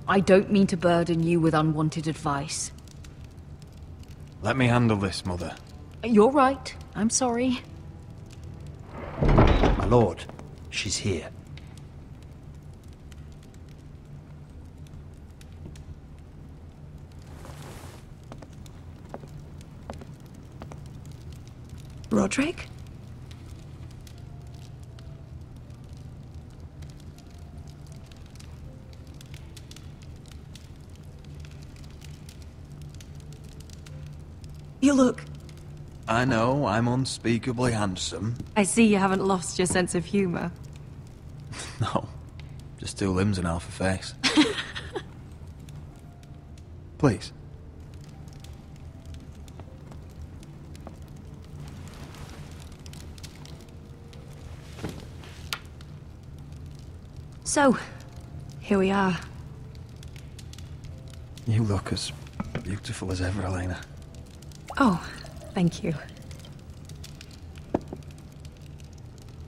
I don't mean to burden you with unwanted advice. Let me handle this, Mother. You're right. I'm sorry. My lord, she's here. Roderick? You look... I know, I'm unspeakably handsome. I see you haven't lost your sense of humor. No, just two limbs and half a face. Please. So, here we are. You look as beautiful as ever, Elena. Oh, thank you.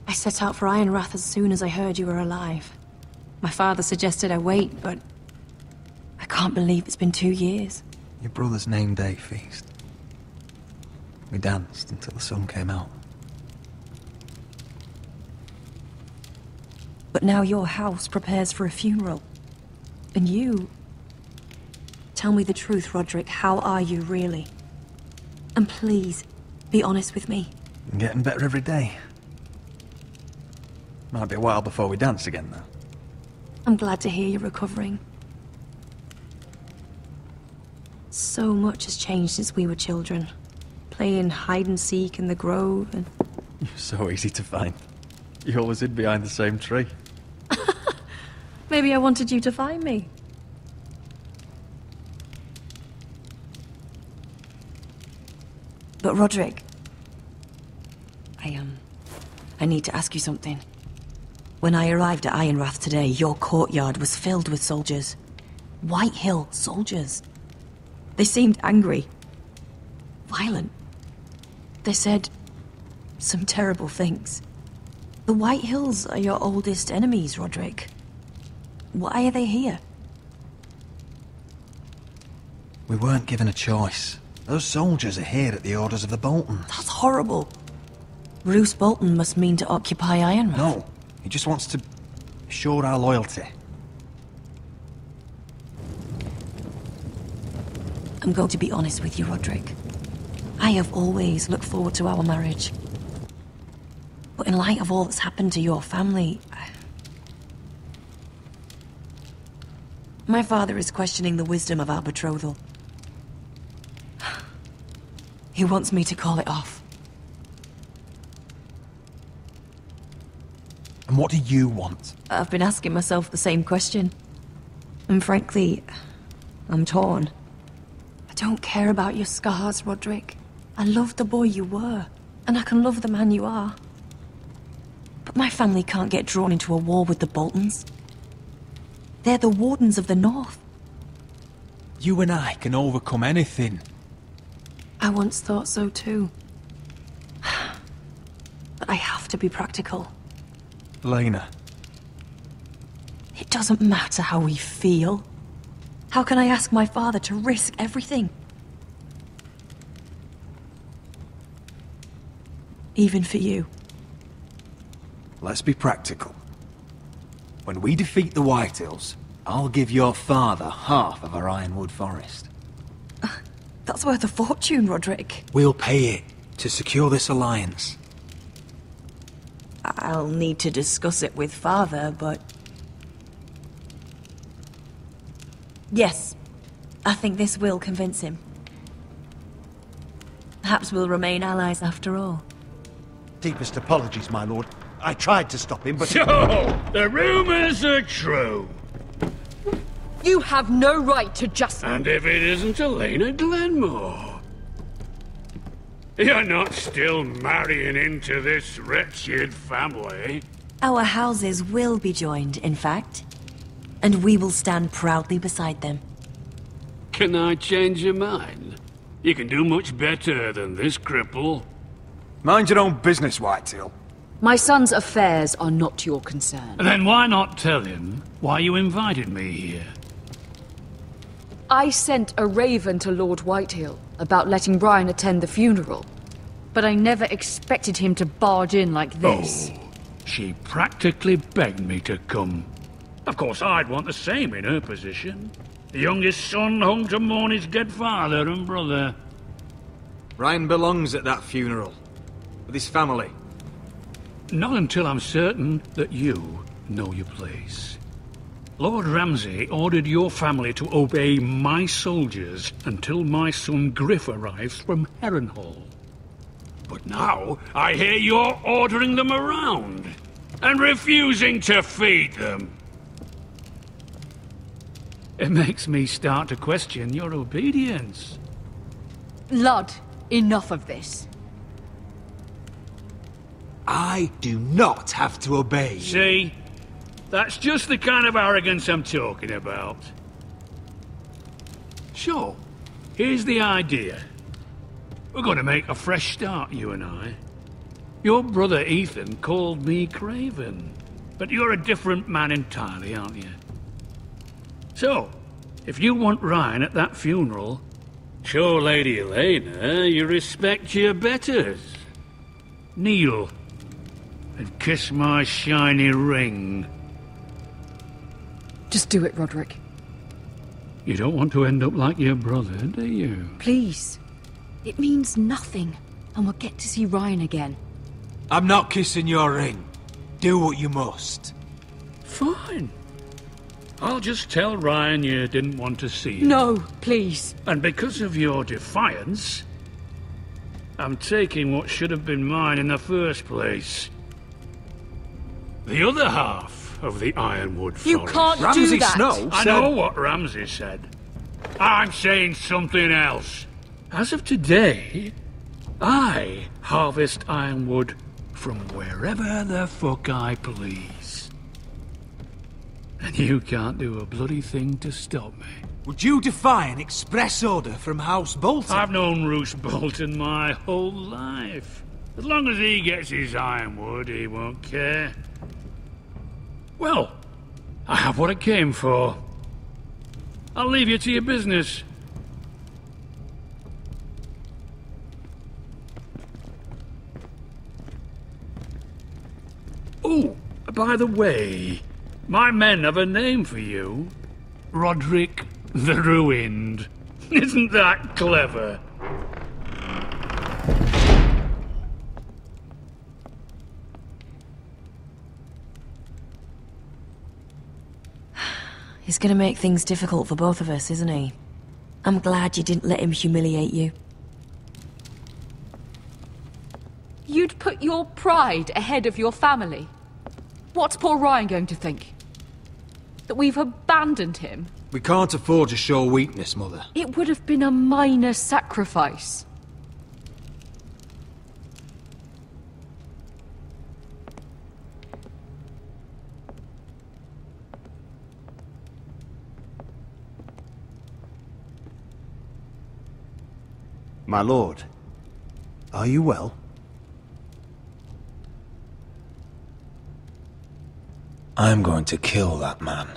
I set out for Ironrath as soon as I heard you were alive. My father suggested I wait, but I can't believe it's been 2 years. Your brother's name day feast. We danced until the sun came out. But now your house prepares for a funeral. And you... Tell me the truth, Roderick. How are you, really? And please, be honest with me. I'm getting better every day. Might be a while before we dance again, though. I'm glad to hear you're recovering. So much has changed since we were children. Playing hide-and-seek in the grove and... You're so easy to find. You always hid behind the same tree. Maybe I wanted you to find me. But Roderick... I need to ask you something. When I arrived at Ironrath today, your courtyard was filled with soldiers. White Hill soldiers. They seemed angry. Violent. They said some terrible things. The White Hills are your oldest enemies, Roderick. Why are they here? We weren't given a choice. Those soldiers are here at the orders of the Boltons. That's horrible. Roose Bolton must mean to occupy Ironrath. No, he just wants to assure our loyalty. I'm going to be honest with you, Roderick. I have always looked forward to our marriage. But in light of all that's happened to your family... My father is questioning the wisdom of our betrothal. He wants me to call it off. And what do you want? I've been asking myself the same question. And frankly, I'm torn. I don't care about your scars, Roderick. I love the boy you were, and I can love the man you are. But my family can't get drawn into a war with the Boltons. They're the Wardens of the North. You and I can overcome anything. I once thought so too. But I have to be practical. Lena. It doesn't matter how we feel. How can I ask my father to risk everything? Even for you. Let's be practical. When we defeat the White Hills, I'll give your father half of our Ironwood Forest. That's worth a fortune, Roderick. We'll pay it to secure this alliance. I'll need to discuss it with Father, but... Yes, I think this will convince him. Perhaps we'll remain allies after all. Deepest apologies, my lord. I tried to stop him, but... So, the rumors are true. You have no right to just... And if it isn't Elena Glenmore? You're not still marrying into this wretched family. Our houses will be joined, in fact. And we will stand proudly beside them. Can I change your mind? You can do much better than this cripple. Mind your own business, Whitetail. My son's affairs are not your concern. Then why not tell him why you invited me here? I sent a raven to Lord Whitehill about letting Brian attend the funeral. But I never expected him to barge in like this. Oh, she practically begged me to come. Of course, I'd want the same in her position. The youngest son home to mourn his dead father and brother. Brian belongs at that funeral. With his family. Not until I'm certain that you know your place. Lord Ramsay ordered your family to obey my soldiers until my son Griff arrives from Harrenhal. But now, I hear you're ordering them around, and refusing to feed them. It makes me start to question your obedience. Lud, enough of this. I do not have to obey you. See? That's just the kind of arrogance I'm talking about. So, here's the idea. We're going to make a fresh start, you and I. Your brother Ethan called me Craven. But you're a different man entirely, aren't you? So, if you want Ryan at that funeral, show Lady Elena you respect your betters. Kneel and kiss my shiny ring. Just do it, Roderick. You don't want to end up like your brother, do you? Please. It means nothing, and we'll get to see Ryan again. I'm not kissing your ring. Do what you must. Fine. I'll just tell Ryan you didn't want to see him. No, please. And because of your defiance, I'm taking what should have been mine in the first place. The other half of the Ironwood Forest. You can't do that! Snow I know what Ramsay said. I'm saying something else. As of today, I harvest Ironwood from wherever the fuck I please. And you can't do a bloody thing to stop me. Would you defy an express order from House Bolton? I've known Roose Bolton my whole life. As long as he gets his Ironwood, he won't care. Well, I have what I came for. I'll leave you to your business. Oh, by the way, my men have a name for you. Roderick the Ruined. Isn't that clever? He's gonna make things difficult for both of us, isn't he? I'm glad you didn't let him humiliate you. You'd put your pride ahead of your family. What's poor Ryan going to think? That we've abandoned him? We can't afford to show weakness, Mother. It would have been a minor sacrifice. My lord, are you well? I'm going to kill that man.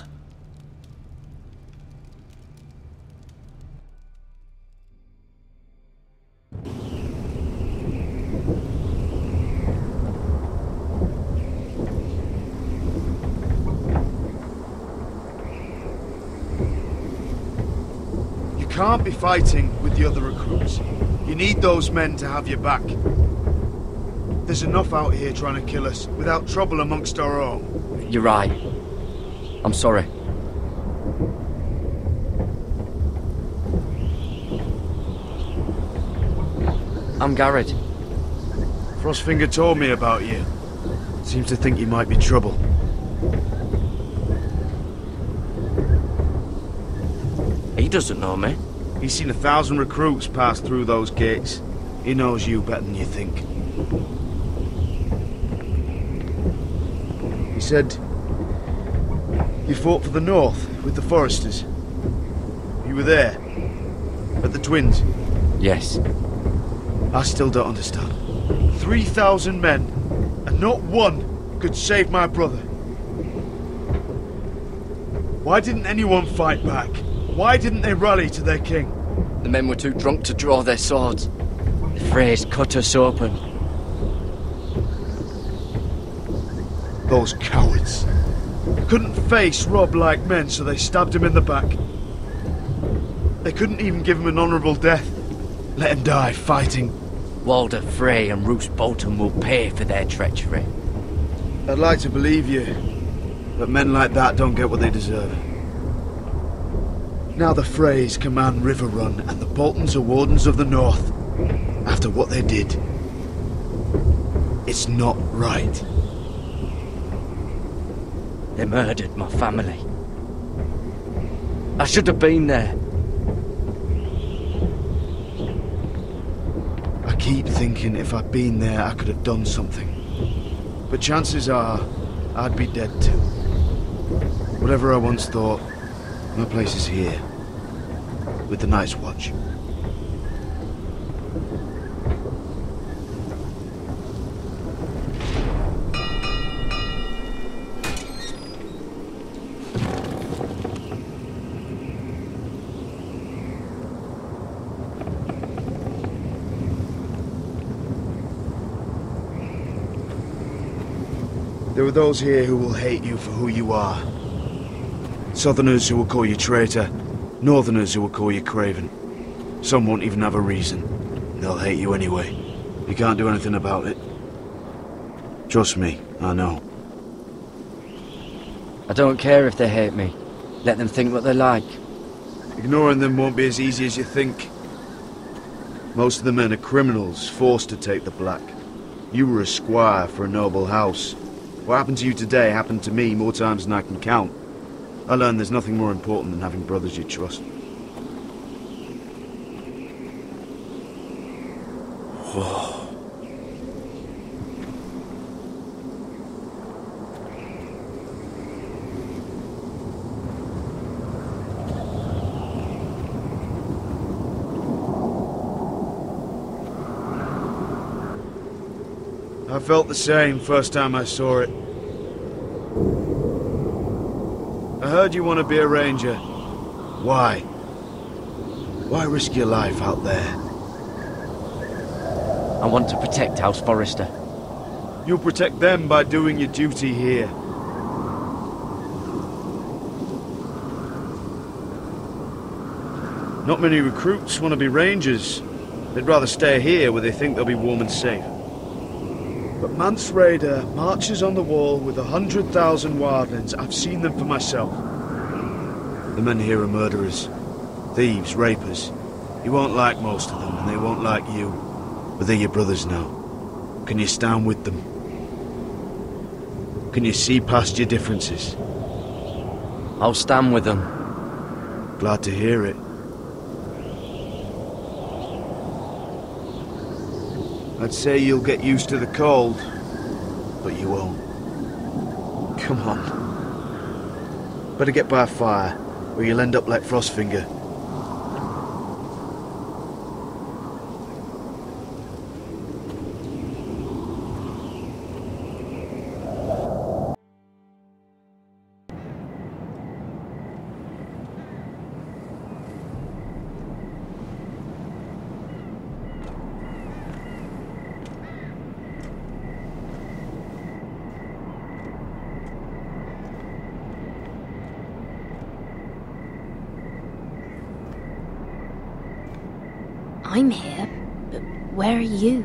You can't be fighting with the other recruits. You need those men to have your back. There's enough out here trying to kill us without trouble amongst our own. You're right. I'm sorry. I'm Garrett. Frostfinger told me about you. Seems to think you might be trouble. He doesn't know me. He's seen 1,000 recruits pass through those gates. He knows you better than you think. He said you fought for the North with the Foresters. You were there, at the Twins. Yes. I still don't understand. 3,000 men, and not one could save my brother. Why didn't anyone fight back? Why didn't they rally to their king? The men were too drunk to draw their swords. The Freys cut us open. Those cowards. Couldn't face Rob like men, so they stabbed him in the back. They couldn't even give him an honourable death. Let him die fighting. Walder Frey and Roose Bolton will pay for their treachery. I'd like to believe you, but men like that don't get what they deserve. Now the Freys command River Run, and the Boltons are Wardens of the North. After what they did. It's not right. They murdered my family. I should have been there. I keep thinking if I'd been there, I could have done something. But chances are, I'd be dead too. Whatever I once thought, my place is here. With the Night's Watch. There are those here who will hate you for who you are. Southerners who will call you traitor, Northerners who will call you craven. Some won't even have a reason. They'll hate you anyway. You can't do anything about it. Trust me, I know. I don't care if they hate me. Let them think what they like. Ignoring them won't be as easy as you think. Most of the men are criminals, forced to take the black. You were a squire for a noble house. What happened to you today happened to me more times than I can count. I learned there's nothing more important than having brothers you trust. I felt the same first time I saw it. I heard you want to be a ranger. Why? Why risk your life out there? I want to protect House Forrester. You'll protect them by doing your duty here. Not many recruits want to be rangers. They'd rather stay here where they think they'll be warm and safe. But Mance Raider marches on the wall with 100,000 wildlings. I've seen them for myself. The men here are murderers, thieves, rapers. You won't like most of them, and they won't like you. But they're your brothers now. Can you stand with them? Can you see past your differences? I'll stand with them. Glad to hear it. I'd say you'll get used to the cold, but you won't. Come on. Better get by a fire, or you'll end up like Frostfinger. I'm here, but where are you?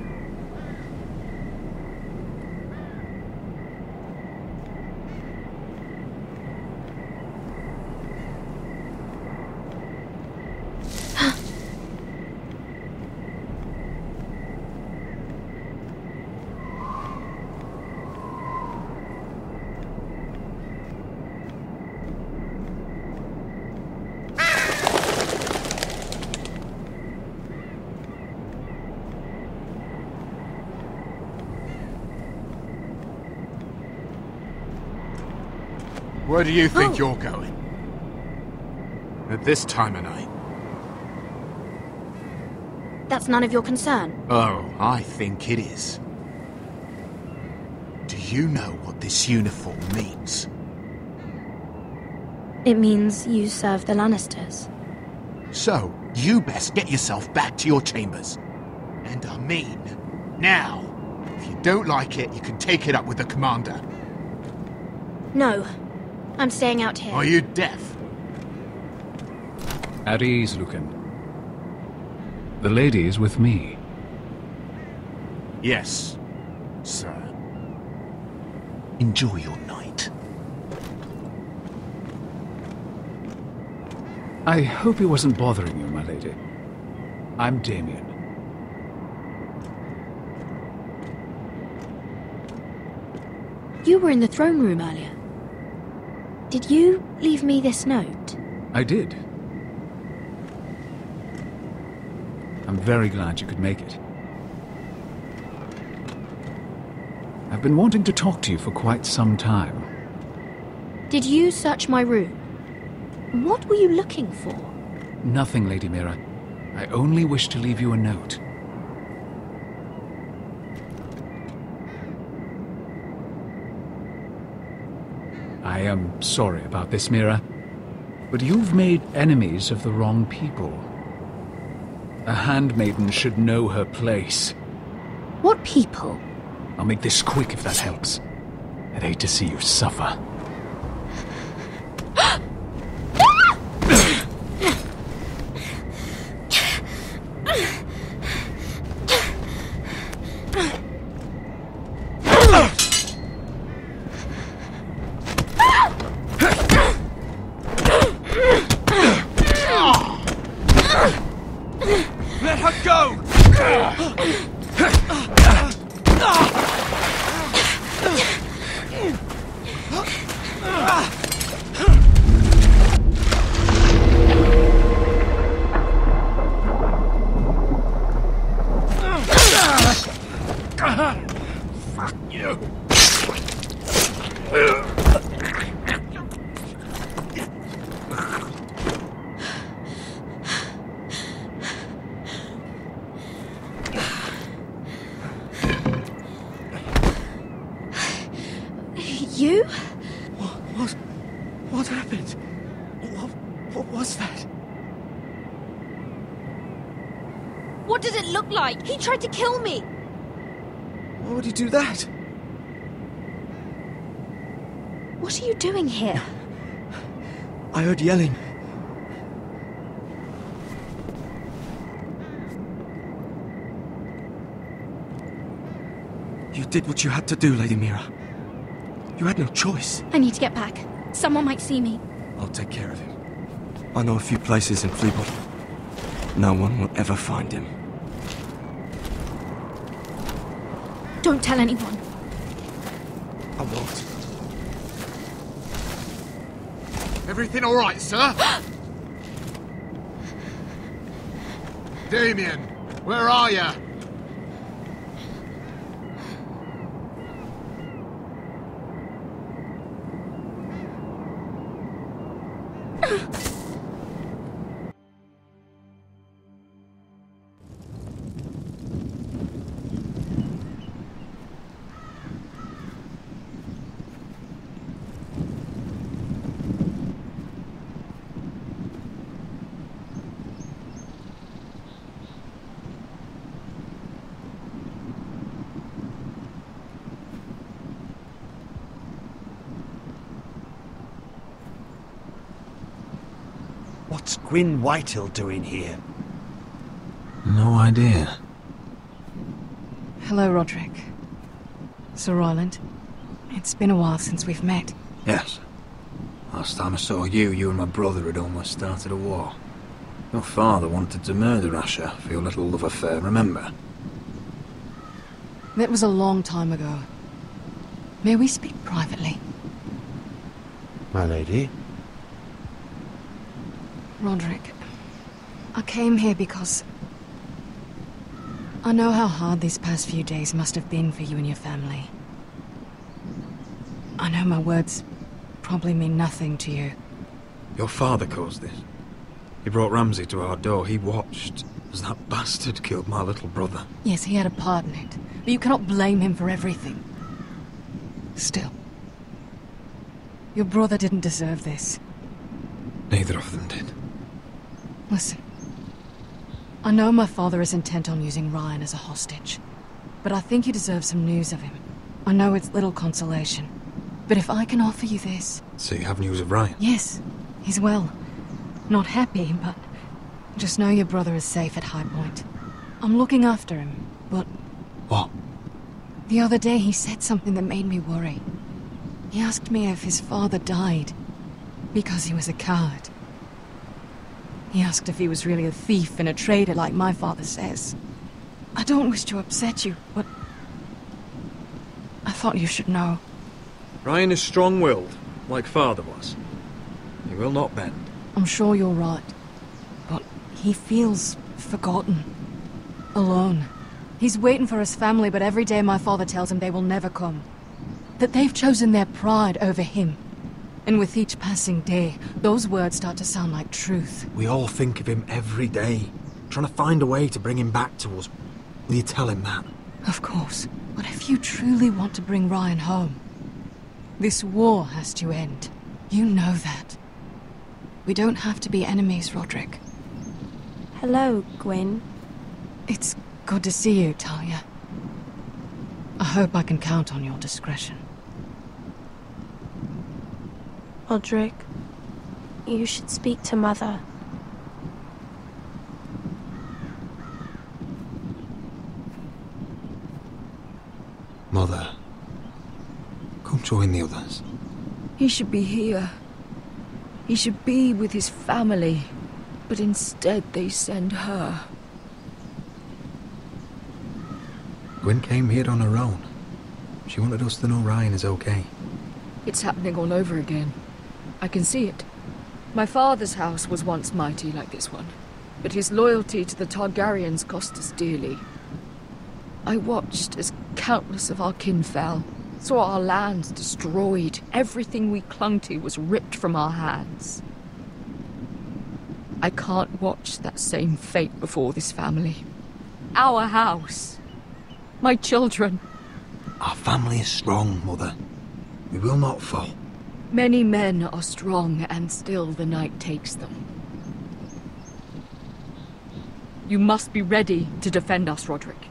Where do you think you're going? At this time of night? That's none of your concern. Oh, I think it is. Do you know what this uniform means? It means you serve the Lannisters. So, you best get yourself back to your chambers. And I mean, now. If you don't like it, you can take it up with the commander. No. I'm staying out here. Are you deaf? At ease, Lucan. The lady is with me. Yes, sir. Enjoy your night. I hope he wasn't bothering you, my lady. I'm Damien. You were in the throne room earlier. Did you leave me this note? I did. I'm very glad you could make it. I've been wanting to talk to you for quite some time. Did you search my room? What were you looking for? Nothing, Lady Mira. I only wish to leave you a note. I am sorry about this, Mira, but you've made enemies of the wrong people. A handmaiden should know her place. What people? I'll make this quick if that helps. I'd hate to see you suffer. Let her go! Fuck you. You? What happened? What was that? What does it look like? He tried to kill me! Why would he do that? What are you doing here? I heard yelling. You did what you had to do, Lady Mira. You had no choice. I need to get back. Someone might see me. I'll take care of him. I know a few places in Fleetwood. No one will ever find him. Don't tell anyone. I won't. Everything all right, sir? Damien, where are you? What's Gwyn Whitehill doing here? No idea. Hello, Roderick. Sir Roland. It's been a while since we've met. Yes. Last time I saw you, you and my brother had almost started a war. Your father wanted to murder Asher for your little love affair, remember? That was a long time ago. May we speak privately? My lady? Roderick, I came here because I know how hard these past few days must have been for you and your family. I know my words probably mean nothing to you. Your father caused this. He brought Ramsay to our door. He watched as that bastard killed my little brother. Yes, he had a part in it, but you cannot blame him for everything. Still, your brother didn't deserve this. Neither of them did. Listen, I know my father is intent on using Ryan as a hostage, but I think you deserve some news of him. I know it's little consolation, but if I can offer you this... So you have news of Ryan? Yes, he's well. Not happy, but just know your brother is safe at High Point. I'm looking after him, but... What? The other day he said something that made me worry. He asked me if his father died because he was a coward. He asked if he was really a thief and a traitor like my father says. I don't wish to upset you, but I thought you should know. Ryan is strong-willed, like father was. He will not bend. I'm sure you're right, but he feels forgotten. Alone. He's waiting for his family, but every day my father tells him they will never come. That they've chosen their pride over him. And with each passing day, those words start to sound like truth. We all think of him every day, trying to find a way to bring him back to us. Will you tell him that? Of course. But if you truly want to bring Ryan home, this war has to end. You know that. We don't have to be enemies, Roderick. Hello, Gwyn. It's good to see you, Talia. I hope I can count on your discretion. Roderick, you should speak to Mother. Mother, come join the others. He should be here. He should be with his family. But instead they send her. Gwen came here on her own. She wanted us to know Ryan is okay. It's happening all over again. I can see it. My father's house was once mighty like this one, but his loyalty to the Targaryens cost us dearly. I watched as countless of our kin fell, saw our lands destroyed, everything we clung to was ripped from our hands. I can't watch that same fate before this family. Our house. My children. Our family is strong, Mother. We will not fall. Many men are strong, and still the night takes them. You must be ready to defend us, Roderick.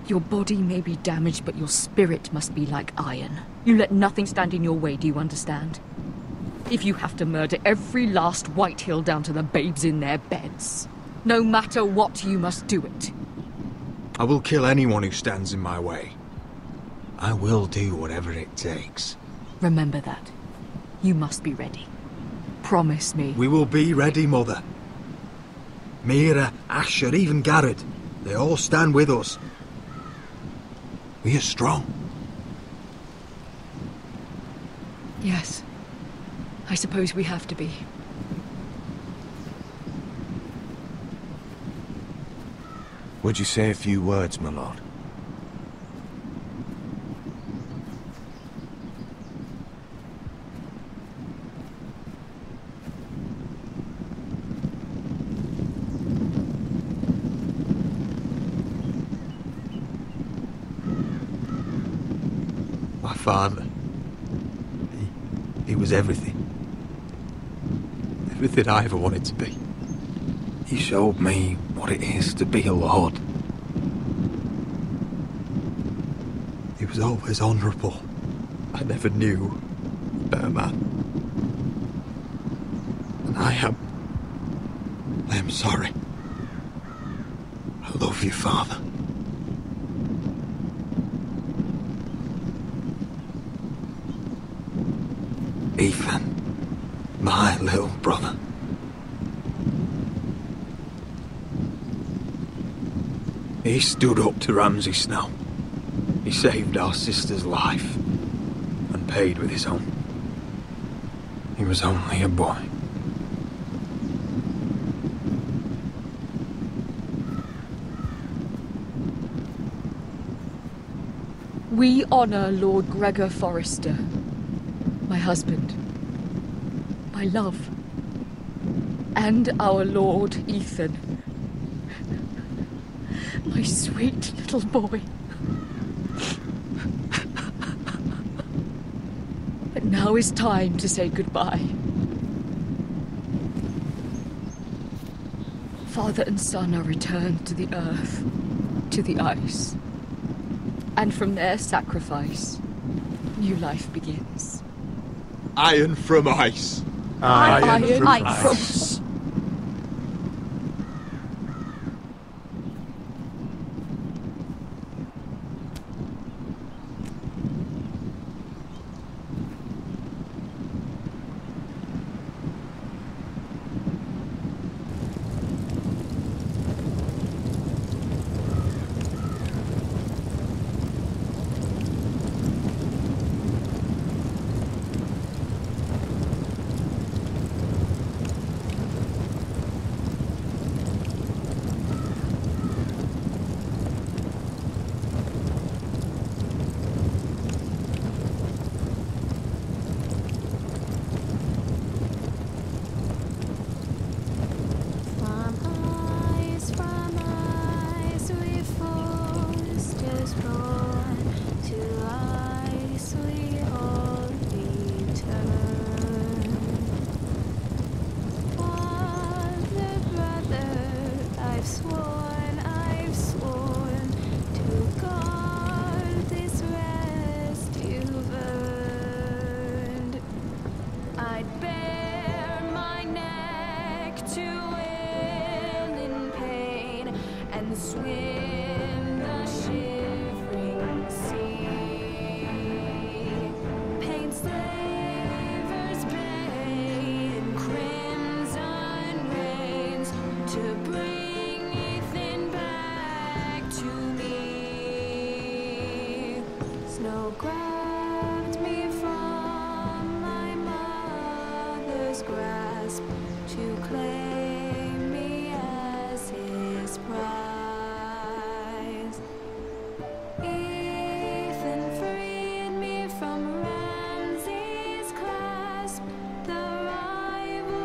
Your body may be damaged, but your spirit must be like iron. You let nothing stand in your way, do you understand? If you have to murder every last Whitehill down to the babes in their beds, no matter what, you must do it. I will kill anyone who stands in my way. I will do whatever it takes. Remember that. You must be ready. Promise me. We will be ready, Mother. Mira, Asher, even Garrett. They all stand with us. We are strong. Yes. I suppose we have to be. Would you say a few words, my lord? My father. He was everything. Everything I ever wanted to be. He showed me what it is to be a lord. He was always honourable. I never knew a better man. And I am sorry. I love you, Father. Ethan, my little brother. He stood up to Ramsay Snow. He saved our sister's life and paid with his own. He was only a boy. We honor Lord Gregor Forrester, my husband, my love, and our Lord Ethan, my sweet little boy. But now is time to say goodbye. Father and son are returned to the earth, to the ice. And from their sacrifice, new life begins. Iron from ice. Iron from ice. snow grabbed me from my mother's grasp to claim me as his prize. Ethan freed me from Ramsay's clasp. The rivals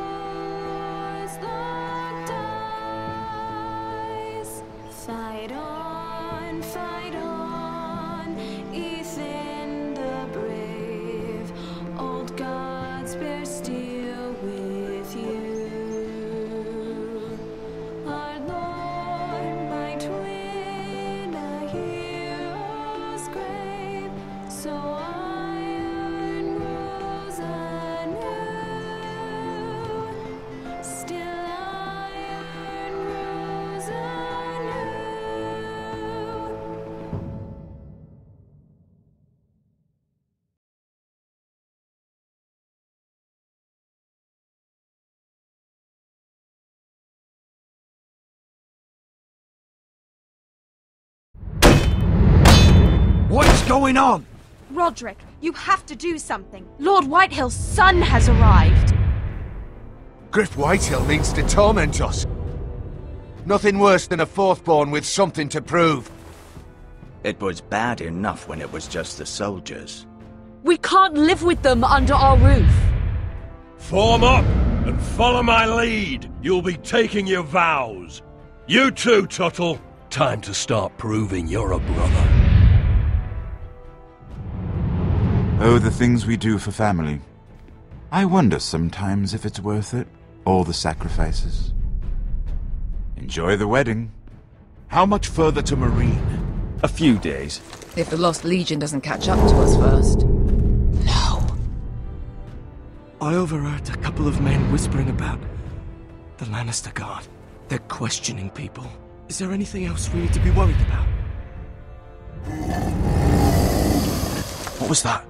locked eyes. Fight on, Ethan the brave. Old gods bear steel with you. Our Lord might win a hero's grave, so iron rules anew. Still iron rules anew. What is going on? Roderick, you have to do something. Lord Whitehill's son has arrived. Griff Whitehill means to torment us. Nothing worse than a fourthborn with something to prove. It was bad enough when it was just the soldiers. We can't live with them under our roof. Form up and follow my lead. You'll be taking your vows. You too, Tuttle. Time to start proving you're a brother. Oh, the things we do for family. I wonder sometimes if it's worth it. All the sacrifices. Enjoy the wedding. How much further to Marine? A few days. If the Lost Legion doesn't catch up to us first. I overheard a couple of men whispering about the Lannister Guard. They're questioning people. Is there anything else we need to be worried about? What was that?